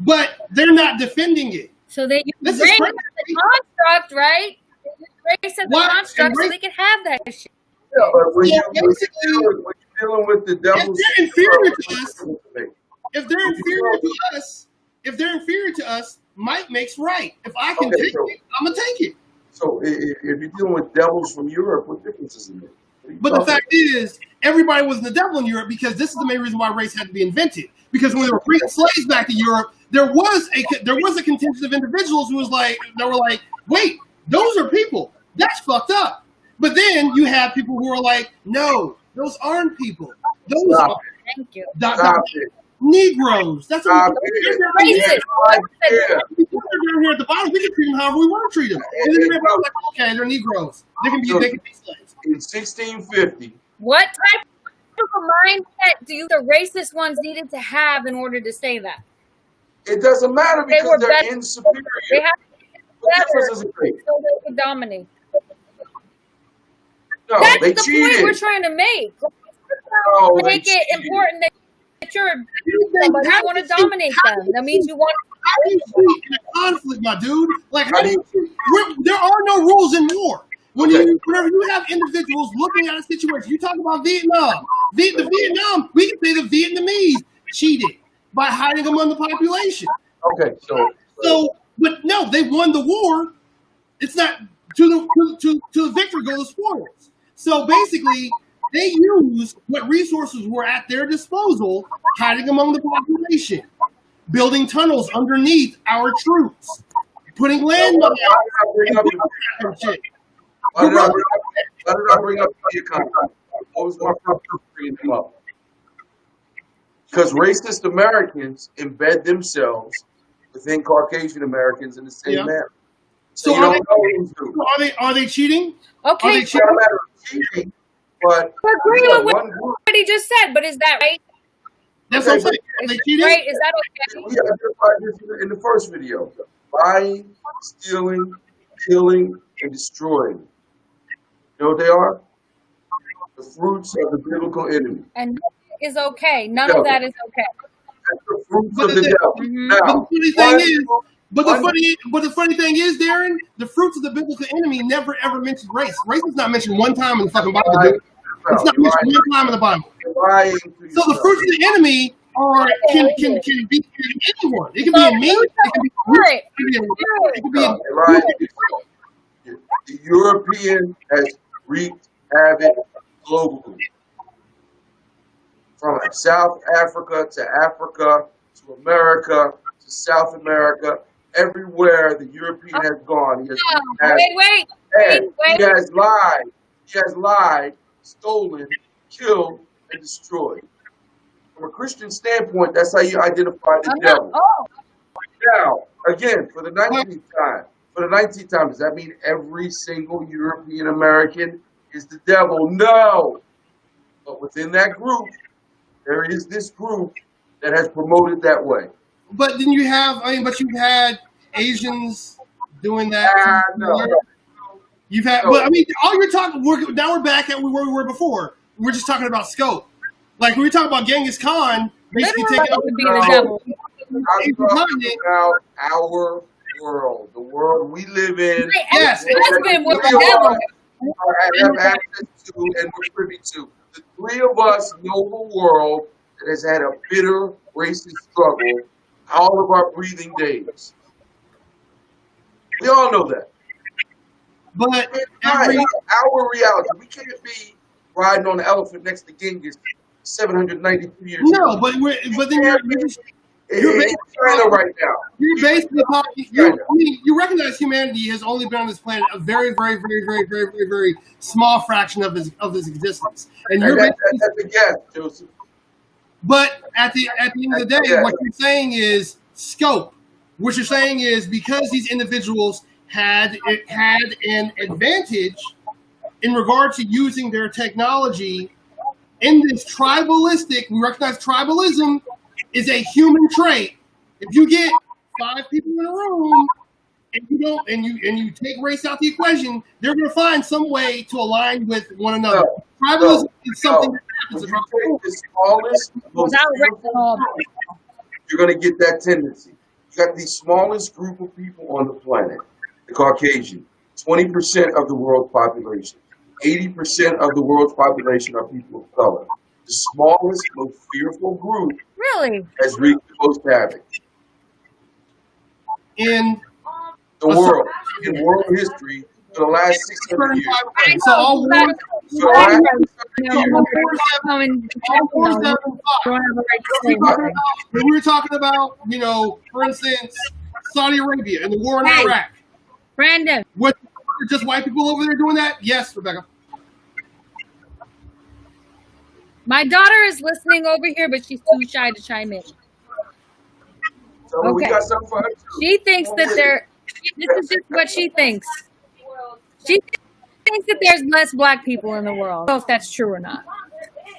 but they're not defending it. So they use This is race crazy. as a construct, right? They use race as a What? construct And so race- they can have that shit. Yeah, but when So you're dealing with the devil's they're inferior to us, if they're inferior to us, might makes right. If I can Okay, take so- it, I'm gonna take it. So if you're dealing with devils from Europe, what difference does it make? What are you But the talking fact is, everybody wasn't the devil in Europe because this is the main reason why race had to be invented. Because when they were bringing slaves back to Europe, there was a contingent of individuals who were like, wait, those are people. That's fucked up. But then you have people who are like, no, those aren't people. Those Stop are. Thank you. Dot, Stop dot. it. Negroes. That's what Stop we it. Racist. Right there. they're down here at the bottom. We can treat them however we want to treat them. And then they're like, okay, they're Negroes. They can be slaves. In 1650, What type of a mindset do you the racist ones needed to have in order to say that? it doesn't matter They because were they're better. in superior. They have to get What better difference does it make? so they can dominate. No, That's they the point cheated. we're trying to make. No, they Make it cheated. important that you're They somebody have you want to to dominate them. That means you want How do you cheat in a conflict, my dude? Like, How do you there are no rules in war. Okay. Whenever you have individuals looking at a situation, you talk about Vietnam. The Vietnam, we can say the Vietnamese cheated by hiding among the population. Okay, So, but no, they won the war. It's not to the victor go the spoils. So basically, they used what resources were at their disposal, hiding among the population, building tunnels underneath our troops, putting land why mines did I bring up and shit. why did I bring up the economy? What was my purpose of bringing them up? Because racist Americans embed themselves within Caucasian Americans in the same Yeah. manner. So you don't know who's who. are they cheating? okay. It's not a matter of cheating, but I agree you got with one group. what he just said, but is that right? That's Okay, what I'm saying. Are they cheating? Right? Is that okay? We identified this in the first video. Buying, stealing, killing, and destroying. You know what they are? The fruits of the biblical enemy. And is okay. None of that is okay. That's the fruits But of the the- devil. Mhm. Now, But the funny thing is, Darren, the fruits of the biblical enemy never ever mentioned race. Race is not mentioned one time in the fucking Bible. Dude. It's not mentioned one time in the Bible. lying to So the yourself. fruits of the enemy can be anyone. It can be a me. It can be Right. it can be a You're lying to yourself. The European has wreaked havoc globally. From South Africa to America to South America, everywhere the European has gone, he has wreaked havoc. Wait. He has lied. He has lied, stolen, killed, and destroyed. From a Christian standpoint, that's how you identify the devil. Oh, Now, again, for the 19th time, does that mean every single European American is the devil? No. But within that group, there is this group that has promoted that way. But then you have, but you've had Asians doing that. No. You've had, No. but I mean, all you're talking. Now we're back at where we were before. We're just talking about scope. Like when we talk about Genghis Khan, basically literally taking over would be the devil. I'm talking about our world, the world we live in. Yes, Husband was Three the of devil. us have access to and we're privy to. The three of us know the world that has had a bitter racist struggle all of our breathing days. We all know that. but It's every our reality. We can't be riding on the elephant next to Genghis 792 years no, ago. but then you're It's China right now. you're basically talking. You recognize humanity has only been on this planet a very, very, very, very, very, very, very small fraction of his existence, and you're And basically. that's a guess, Joseph. But at the end of the day, what you're saying is scope. What you're saying is because these individuals had an advantage in regard to using their technology in this tribalistic. We recognize tribalism is a human trait. If you get 5 people in a room and you don't and you take race out the equation, they're going to find some way to align with one another. Tribalism is something that happens When across the you board. take the smallest, most Without beautiful racism. group, you're going to get that tendency. You got the smallest group of people on the planet, the Caucasian, 20% of the world's population. 80% of the world's population are people of color. The smallest, most fearful group Really? has wreaked the most havoc. In The world, in world history, for the last 600 years. So all wars, For the last 600 all years. wars that when we were talking about, for instance, Saudi Arabia and the war in Hey. Iraq. Brandon, What, just white people over there doing that? Yes, Rebecca. My daughter is listening over here, but she's too shy to chime in. So we Okay. got something for her too. She thinks that this is just what she thinks. She thinks that there's less black people in the world. I don't know if that's true or not.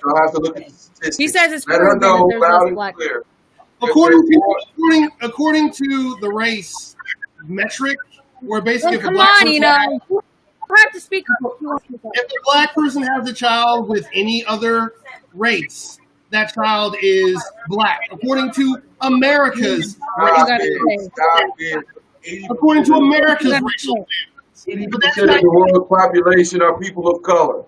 I'll have to look at the statistics. She says it's Let her proven that know there's loud less and black clear. According to the race metric, where basically Well, if a come black on, person, you have to speak up. if a black person has a child with any other race, that child is black. According to America's Stop gotta it. say. Stop it. according to America's gotta racial say. but that's 80% not of the world population are people of color.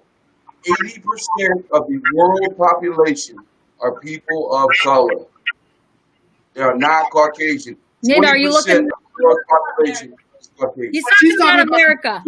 80% of the world population are people of color. They are not Caucasian. Nina, are you 20% looking? of the world population is Caucasian. He's She's talking about talking about- America.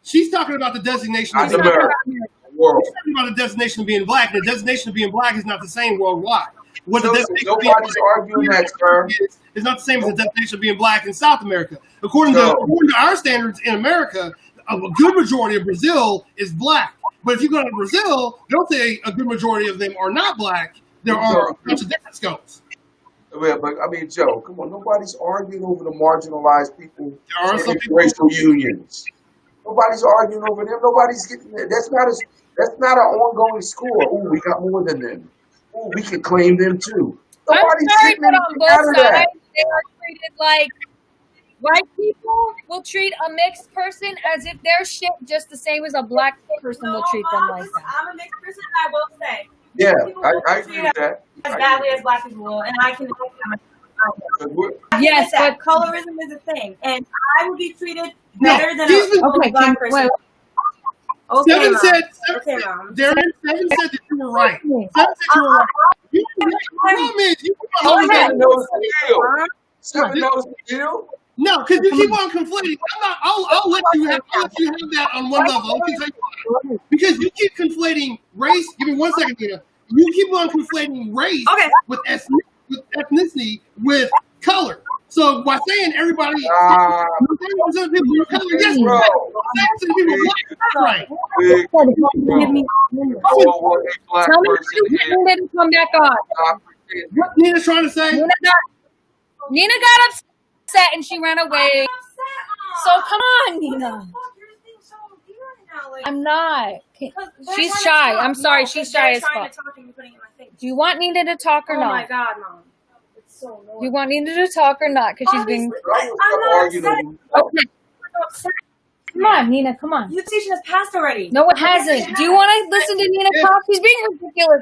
she's talking about the designation Not of He's being, talking America. about America. World. she's talking about the designation of being black. And the designation of being black is not the same worldwide. What the So, designation of being nobody's arguing that, sir. is not the same as the definition of being black in South America. According No. to our standards in America, a good majority of Brazil is black. But if you go to Brazil, they'll say a good majority of them are not black. There are a bunch of different scopes. Yeah, but I mean, Joe, come on. Nobody's arguing over the marginalized people There are in some people. racial unions. Nobody's arguing over them. Nobody's getting that. That's not an ongoing score. Oh, we got more than them. Oh, we can claim them too. I'm Nobody's sorry, getting but on anything out both of that. sides, they are treated like white people will treat a mixed person as if they're shit just the same as a black person will treat them like that. I'm a mixed person, I will say. Yeah, People I will agree treat with that. as badly as black people will, and I can But we're- Yes, that but colorism is a thing, and I will be treated No, better than he's been- a okay, black person. wait. Okay, Seven Mom. said, Okay, Mom. Darren, Seven said that you were right. Seven said you were right. You were right. The problem is, you keep on Go holding ahead. that- Seven knows the deal. Mom. Seven knows the deal. No, because you keep on conflating. I'll let you have that on one level. I'll tell you why. Because you keep conflating race. Give me 1 second, Nina. You keep on conflating race Okay. with ethnicity with color. So by saying everybody, Ah, 10% of people are color, yes, bro. right. 10% of people are black, right. Big bro. Give me- I want what a black Tell me person when is. you didn't come back on. Stop pretending. What Nina's trying to say? Nina got upset and she ran away. So come on, Nina. I'm not. She's shy. I'm sorry, she's shy as fuck. Do you want Nina to talk or Oh my not? God, Mom. It's so annoying. Do you want Nina to talk or not? Because she's being. I will I'm stop not arguing upset. with you. Okay. I'm upset. Come on, Nina. Come on. The station has passed already. No, it hasn't. Do you want to listen to Nina talk? She's being ridiculous.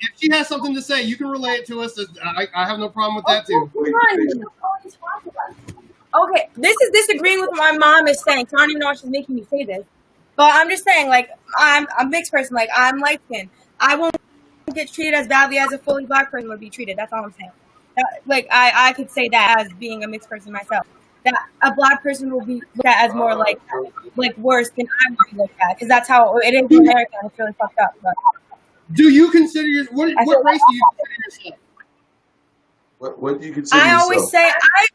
If she has something to say, you can relay it to us. I have no problem with that too. Come on, Nina. Okay, this is disagreeing with what my mom is saying. So I don't even know why she's making me say this. But I'm just saying, like, I'm a mixed person. Like, I'm light skinned. I won't get treated as badly as a fully black person would be treated. That's all I'm saying. Like, I could say that as being a mixed person myself. That a black person will be looked at as more like worse than I would be looked at. Because that's how it is in America. And it's really fucked up. But Do you consider what race do you consider yourself? What do you consider I yourself? always say, I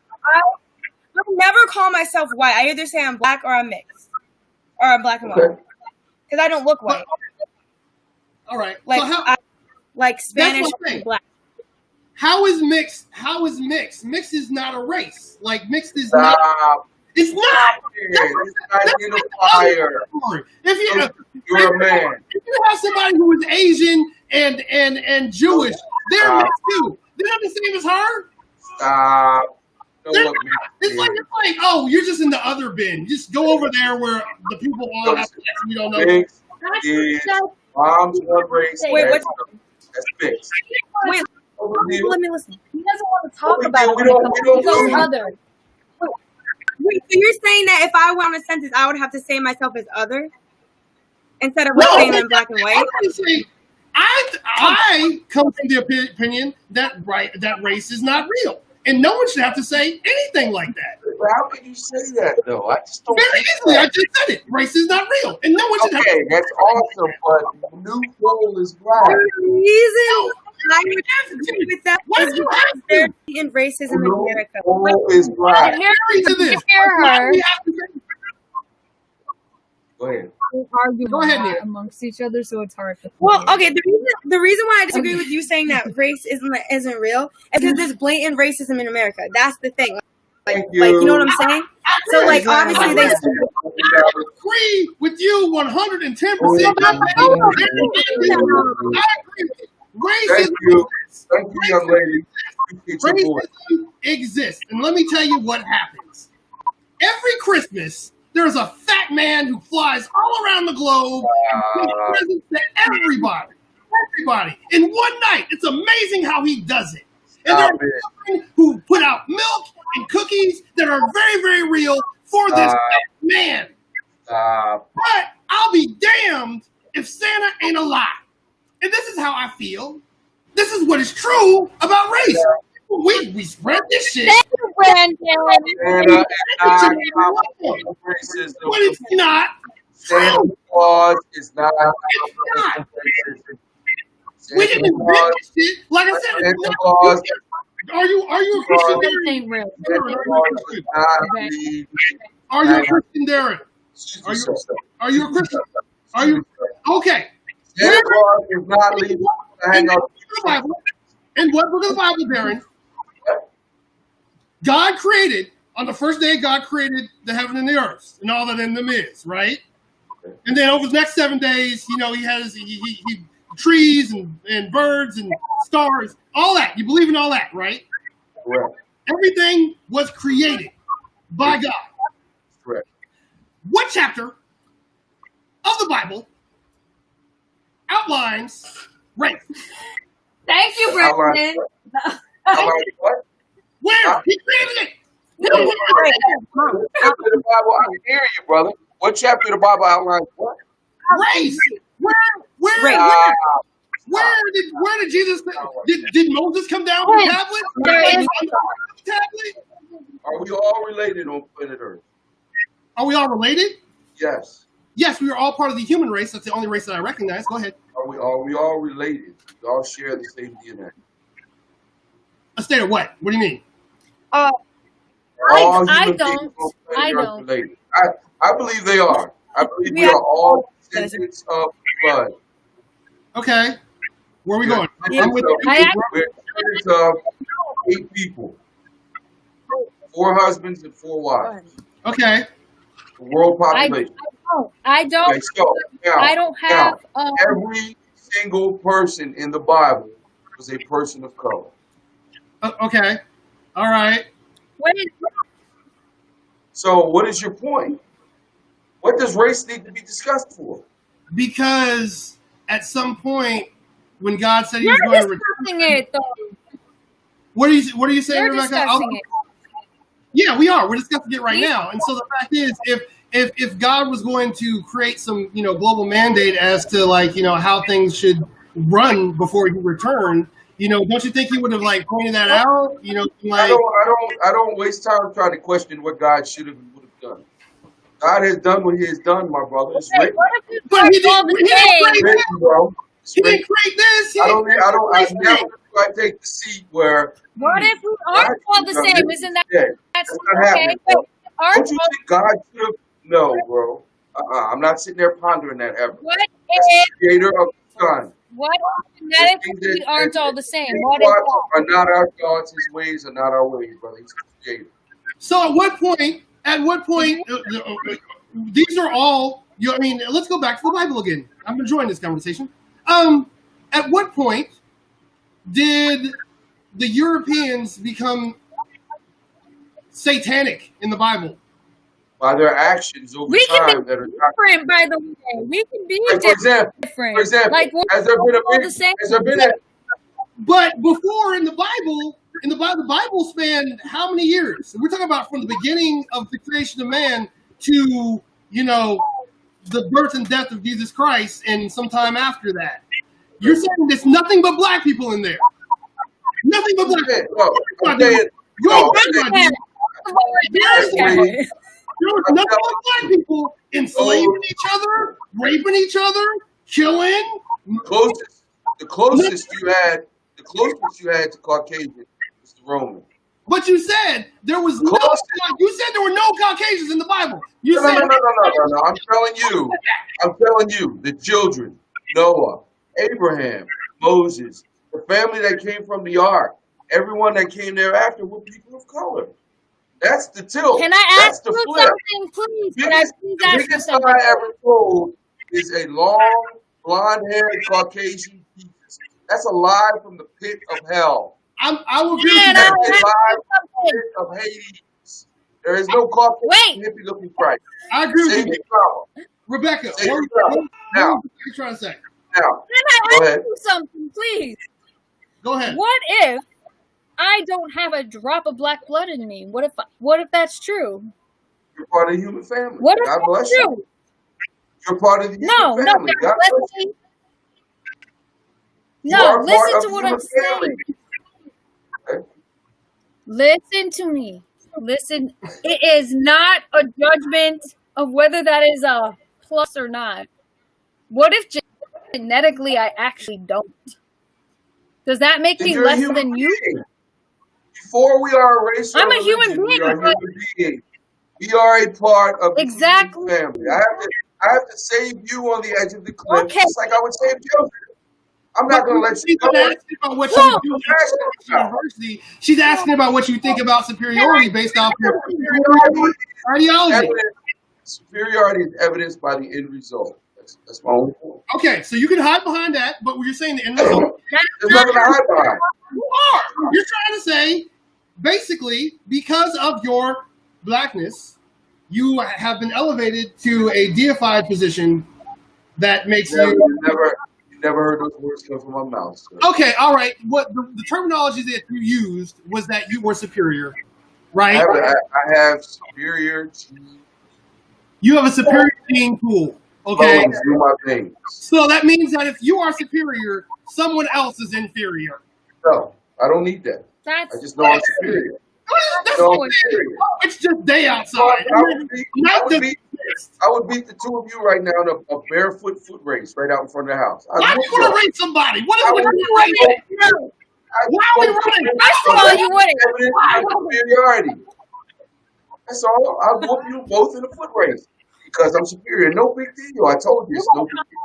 never call myself white. I either say I'm black or I'm mixed. Or I'm black and white. Okay. Because I don't look white. All right. Like, so how, like Spanish what I'm saying. and black. how is mixed? How is mixed? Mixed is not a race. Like mixed is not. Stop. It's not. It's an identifier. If You're a man. if you have somebody who is Asian and Jewish, they're mixed too. They're not the same as her. Stop. Don't They're look not. me. It's like, oh, you're just in the other bin. Just go over there where the people all have sex and you don't know. Mixed is mom's one race. Wait, that's what- That's mixed. Wait, Overview. let me listen. He doesn't want to talk We about don't- it. we don't- we don't He goes do- other. Wait, so you're saying that if I were on a sentence, I would have to say myself as other? Instead of No, saying I'm black and white? I'm gonna say, I come from the opinion that race is not real, and no one should have to say anything like that. How can you say that though? I just don't. Very easily, I just said it. Race is not real, and no one should have. Okay, that's awesome, but new goal is black. The reason I would disagree with that Why is do you because have there's to? in racism in New America. goal is black. Married to this. Hear Why do her. we have to say- Go ahead. argue Go ahead, a lot Nia. amongst each other, so it's hard to. Well, okay. The reason why I disagree with you saying that race isn't real is because there's blatant racism in America. That's the thing. Like you know what I'm saying? So like obviously they. I agree with you 110%. I agree with you. Thank you. Thank you, young lady. Appreciate your voice. Racism exists, and let me tell you what happens. Every Christmas, there's a fat man who flies all around the globe and gives presents to everybody. Everybody. In one night. It's amazing how he does it. And there are children who put out milk and cookies that are very, very real for this fat man. But I'll be damned if Santa ain't a lie. And this is how I feel. This is what is true about race. We spread this shit. Thank you, Brandon. Santa is not racism. But it's not Santa true. Claus is not not. racism. We didn't Santa invent Claus, this shit. Like I said, it's Santa not- Claus, are you a Christian, Darren? Anything real. Santa Claus does not leave. Are you a Christian, Darren? Excuse Are me, you- sir. Are you a Christian? Are you okay? Santa Claus does not leave to hang out. The Bible. In what book of the Bible, Darren? God created, on the first day, God created the heaven and the earth and all that in them is, right? And then over the next 7 days, you know, he has he trees and birds and stars, all that. You believe in all that, right? Correct. Everything was created by God. Correct. What chapter of the Bible outlines race? Thank you, Brandon. How about what? Where? He created it. What chapter of the Bible? I can hear you, brother. What chapter of the Bible outlines what? Race. Where Ah, did Jesus did Moses come down with a tablet? Tablet? are we all related on planet Earth? Are we all related? Yes. Yes, we are all part of the human race. That's the only race that I recognize. Go ahead. Are we all related? We all share the same DNA. A state of what? What do you mean? All I human don't. beings on I planet Earth don't. related. I believe they are. I believe we Yeah. are all descendants of blood. Okay. Where are we going? Yeah. I'm with you. We're descendants of 8 people. 4 husbands and 4 wives. Okay. The world population. I don't. Okay, so now, I don't have. every single person in the Bible was a person of color. Okay. All right. What is, So what is your point? What does race need to be discussed for? Because at some point, when God said He you're was going to discussing it, though. what are you saying, You're Rebecca? discussing it. Yeah, we are. We're discussing it right now. And so the fact is, if God was going to create some, global mandate as to how things should run before He returned, don't you think He would have pointed that out? I don't waste time trying to question what God should have and would have done. God has done what He has done, my brother. It's Hey, written. what if you But He start all didn't. the He didn't same? create It's written, bro. It's He written. didn't create this. He I didn't create never this. do I take the seat where What if we aren't all the same? Isn't that yeah, that's not okay? happening, But bro. aren't Don't you all, think God should have? No, bro. I'm not sitting there pondering that ever. what That's if the creator of the sun. what if genetically we aren't all the same? His What if thoughts are not our thoughts, His ways are not our ways, brother. He's the creator. So at what point? These are all. Let's go back to the Bible again. I'm enjoying this conversation. At what point did the Europeans become satanic in the Bible? By their actions over We can be time that are not. different, by the way. We can be Like, for example, different. for example, Like we're has there been a all big, the same. has there been a, But before in the Bible, the Bible spanned how many years? We're talking about from the beginning of the creation of man to the birth and death of Jesus Christ, and sometime after that. You're saying there's nothing but black people in there. Nothing but black people. no, I'm saying, You no, ain't I'm saying, there was nothing but black people enslaving each other, raping each other, killing. the closest you had to Caucasian was the Roman. But you said there was no. course. You said there were no Caucasians in the Bible. You No, said no, no, no, no, no, no. I'm telling you, the children, Noah, Abraham, Moses, the family that came from the ark, everyone that came thereafter were people of color. That's the tilt. Can I That's ask the you flip. something, please? Can I please The ask you biggest something? lie ever told is a long, blonde-haired Caucasian Jesus. That's a lie from the pit of hell. I will agree with you Man, there. I'll That's ask a lie you from the something. pit of Hades. There is no Caucasian Wait. hippie-looking Christ. I agree with Save you, your drama. Rebecca. Save What your drama. was Now, you trying to say? now, Can I go ask ahead. you something, please? Go ahead. What if I don't have a drop of black blood in me? What if that's true? You're part of the human family. What if God that's bless you. true? You're part of the No, human no, family. God bless you. listen. You No, are part listen of to the what human I'm saying. family. Okay? Listen to me. Listen. It is not a judgment of whether that is a plus or not. What if genetically I actually don't? Does that make Then me you're a less human than you? being. Before we are a race or I'm a religion, human we being, are but human beings. We are a part of the human exactly. family. I have to save you on the edge of the cliff, Okay. just like I would save Joseph. I'm not going to let you She's go. not asking about what you Whoa. do at university. She's asking about what you think about superiority based off your ideology. Evidence, superiority is evidenced by the end result. That's my only point. Okay, so you can hide behind that, but you're saying the end result. There's nothing to hide behind. You are. You're trying to say, basically, because of your blackness, you have been elevated to a deified position that makes you. You never heard those words come from my mouth. So. Okay, all right. What the terminology that you used was that you were superior, right? I have superior to You have a superior gene pool. Okay, do my things. so that means that if you are superior, someone else is inferior. No, I don't need that. I That's just know I'm superior. That's No, I'm what superior. it's just day So outside. I would beat the two of you right now in a barefoot foot race right out in front of the house. Why are you going to rate somebody? What is what you rating? Why are we running? first of all, you wouldn't. Evidence of superiority. That's all. I'll whoop you both in a foot race because I'm superior. No big deal. I told you it's no big deal.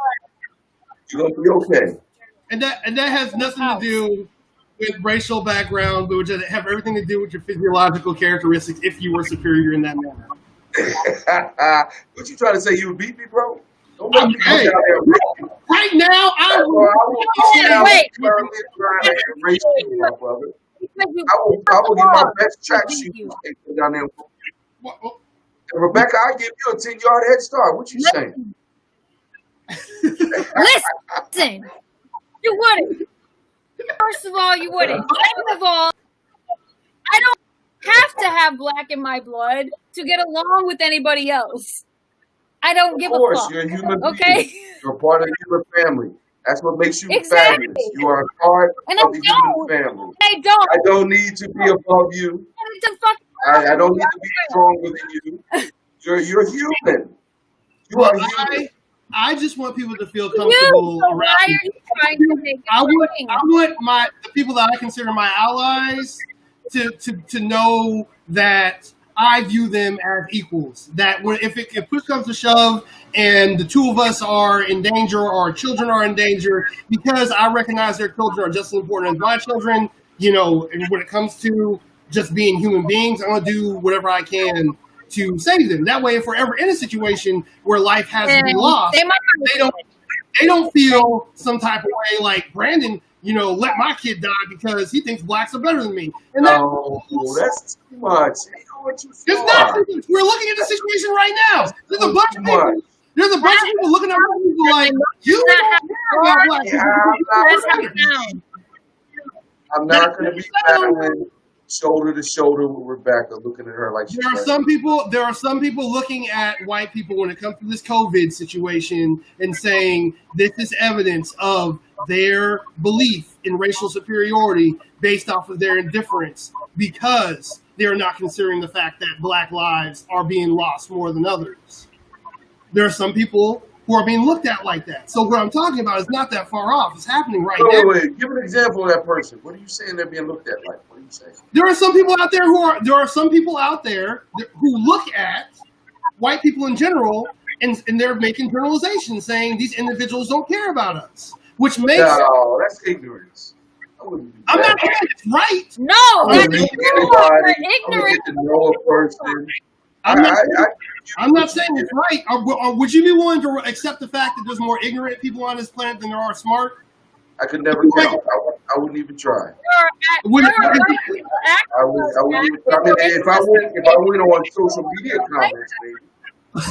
You're gonna be okay. And that has nothing to do with racial background, but would just have everything to do with your physiological characteristics if you were superior in that manner. What you trying to say? You would beat me, bro? Don't let me Hey. come down there and race you. Right now, I Bro, I will come down Wait. and race you, my brother. Because you- I will give my best track shoes and go down there. what, And Rebecca, I give you a 10-yard head start. What you saying? Listen, you wouldn't. First of all, you wouldn't. Second of all, I don't have to have black in my blood to get along with anybody else. I don't give Of a course, fuck. you're a human Okay? being. You're a part of the human family. That's what makes you Exactly. fabulous. You are a part And I of the human don't. family. I don't. I don't need to be above you. The fuck- I don't need to be stronger than you. You're human. You are human. I just want people to feel You, comfortable so around why me. are you trying to make it I want thing? the people that I consider my allies to know that I view them as equals. That if push comes to shove and the two of us are in danger or our children are in danger, because I recognize their children are just as important as my children, and when it comes to just being human beings, I'm going to do whatever I can to save them. That way, if we're ever in a situation where life has to be lost, They might they don't feel some type of way like Brandon, let my kid die because he thinks blacks are better than me. And No, that's too much. You know what you it's not. are. We're looking at the situation right now. There's a Too bunch of people. much. There's a bunch of people looking at other people like you don't care about black Yeah, people. That's how it sounds. I'm not going to be battling shoulder to shoulder with Rebecca, looking at her like she's There are some people looking at white people when it comes to this COVID situation and saying this is evidence of their belief in racial superiority based off of their indifference because they're not considering the fact that black lives are being lost more than others. There are some people who are being looked at like that. So what I'm talking about is not that far off. It's happening right Wait, now. wait, give an example of that person. What are you saying they're being looked at like? What are you saying? There are some people out there who look at white people in general, and they're making generalizations saying these individuals don't care about us, which makes No, that's ignorance. I wouldn't do I'm that. not saying it's right. No, I that's wouldn't meet wrong. anybody. You're I would ignorant. get to know a person. I'm not saying it's right. Or would you be willing to accept the fact that there's more ignorant people on this planet than there are smart? I could never tell. I wouldn't even try. Would- I wouldn't even try. I mean, if I went on social media comments, maybe.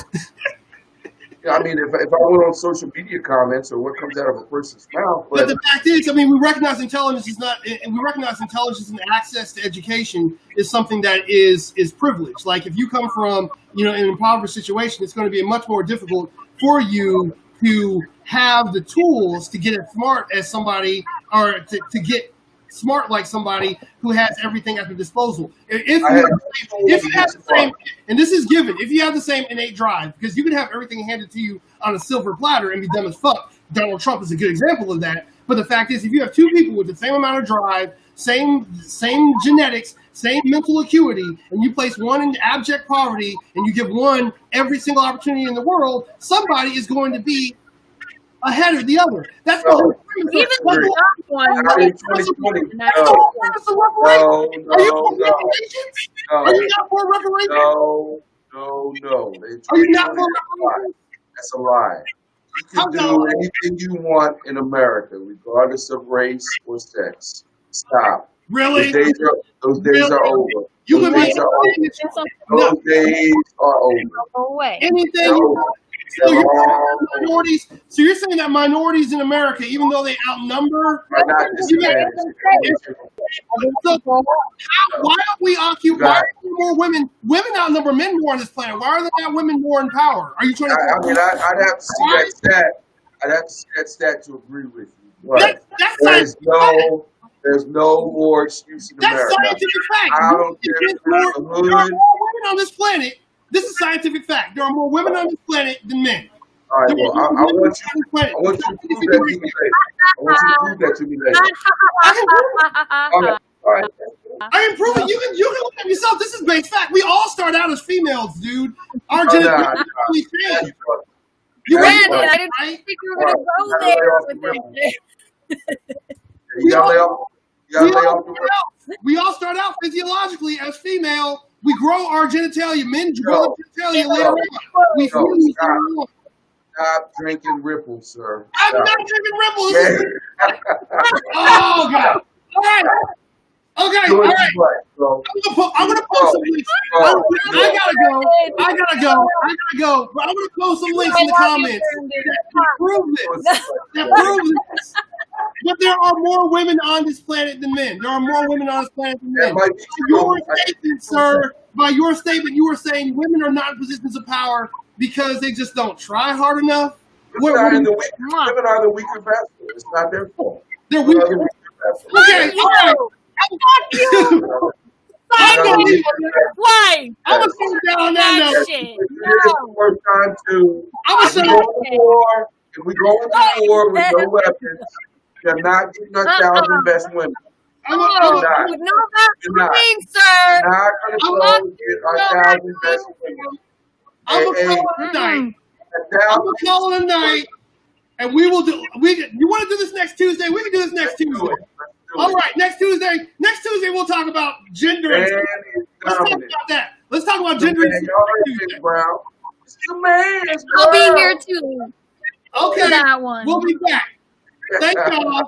Yeah, I mean, if I went on social media comments or what comes out of a person's mouth, But the fact is, I mean, we recognize intelligence and access to education is something that is privileged. Like if you come from, an impoverished situation, it's going to be much more difficult for you to have the tools to get as smart as somebody, or to get smart like somebody who has everything at their disposal. If you have the same, and this is given, if you have the same innate drive, because you can have everything handed to you on a silver platter and be dumb as fuck. Donald Trump is a good example of that. But the fact is, if you have two people with the same amount of drive, same genetics, same mental acuity, and you place one in abject poverty and you give one every single opportunity in the world, somebody is going to be ahead of the other. That's the whole premise. Even the young one. I mean, 2020. That's the whole premise of reparations. Are you for No. reparations? Are you not for reparations? No. Are you not for reparations? That's a lie. You can do anything you want in America, regardless of race or sex. Stop. Really? Those days are over. You Those would days be are over. Those days are over. Go away. anything. They're over. So They're you're saying all that minorities. So you're saying that minorities in America, even though they outnumber, are not disadvantaged. so why don't we occupy? Why are there more women? Women outnumber men more on this planet. Why are there not women more in power? Are you trying to? I mean, I'd have to see that stat. I'd have to see that stat to agree with you. But That's there's no more excuse in That's America. scientific fact. I don't care if There you're are in the more hood. women on this planet. This is scientific fact. There are more women on this planet than men. All right, There well, are I more women want you. on this planet. I want you to prove that to me later. I want you to prove that to me later. All right. I can prove it. You can look at yourself. This is base fact. We all start out as females, dude. Our Nah. genetics actually change. You Nah, ready, nah. Brandon, I didn't think we were gonna go there with this. You gotta lay off. You gotta lay off the rip. We all start out physiologically as female. We grow our genitalia. Men grow their genitalia later on. We No, fuse stop. later on. Stop drinking Ripple, sir. I'm Stop. not drinking Ripple. This is- Yeah. Oh God! All right. Okay. All right. Bro. I'm gonna post some links. I gotta go. But I'm gonna post some links in the comments that prove this. But there are more women on this planet than men. There are more women on this planet than men. That might be By true. your statement, sir, by your statement, you were saying women are not in positions of power because they just don't try hard enough. Women are the weaker vessel. It's not their fault. They're Women weak. are the weaker vessel. Okay, all right. I'm gonna leave it there. Why? I'm gonna sit down on that That note. shit. It's the first time too. I'm If we gonna go to war, with no weapons, you're not getting our 1,000 best women. I'm No, gonna- not. no, that's You're not. mean, sir. You're not going to go and get our 1,000 best women. I'm gonna Hey, call it a night. A I'm 1,000 gonna call it a night, and we will do. You want to do this next Tuesday? We can do this next Tuesday. All right, next Tuesday. Next Tuesday we'll talk about gender. Man And is let's talk dominant. about that. Let's talk about The gender. man, And y'all heard Tuesday. Chris Brown. It's the man's I'll be world. here too Okay, for that one. we'll be back. Thank y'all.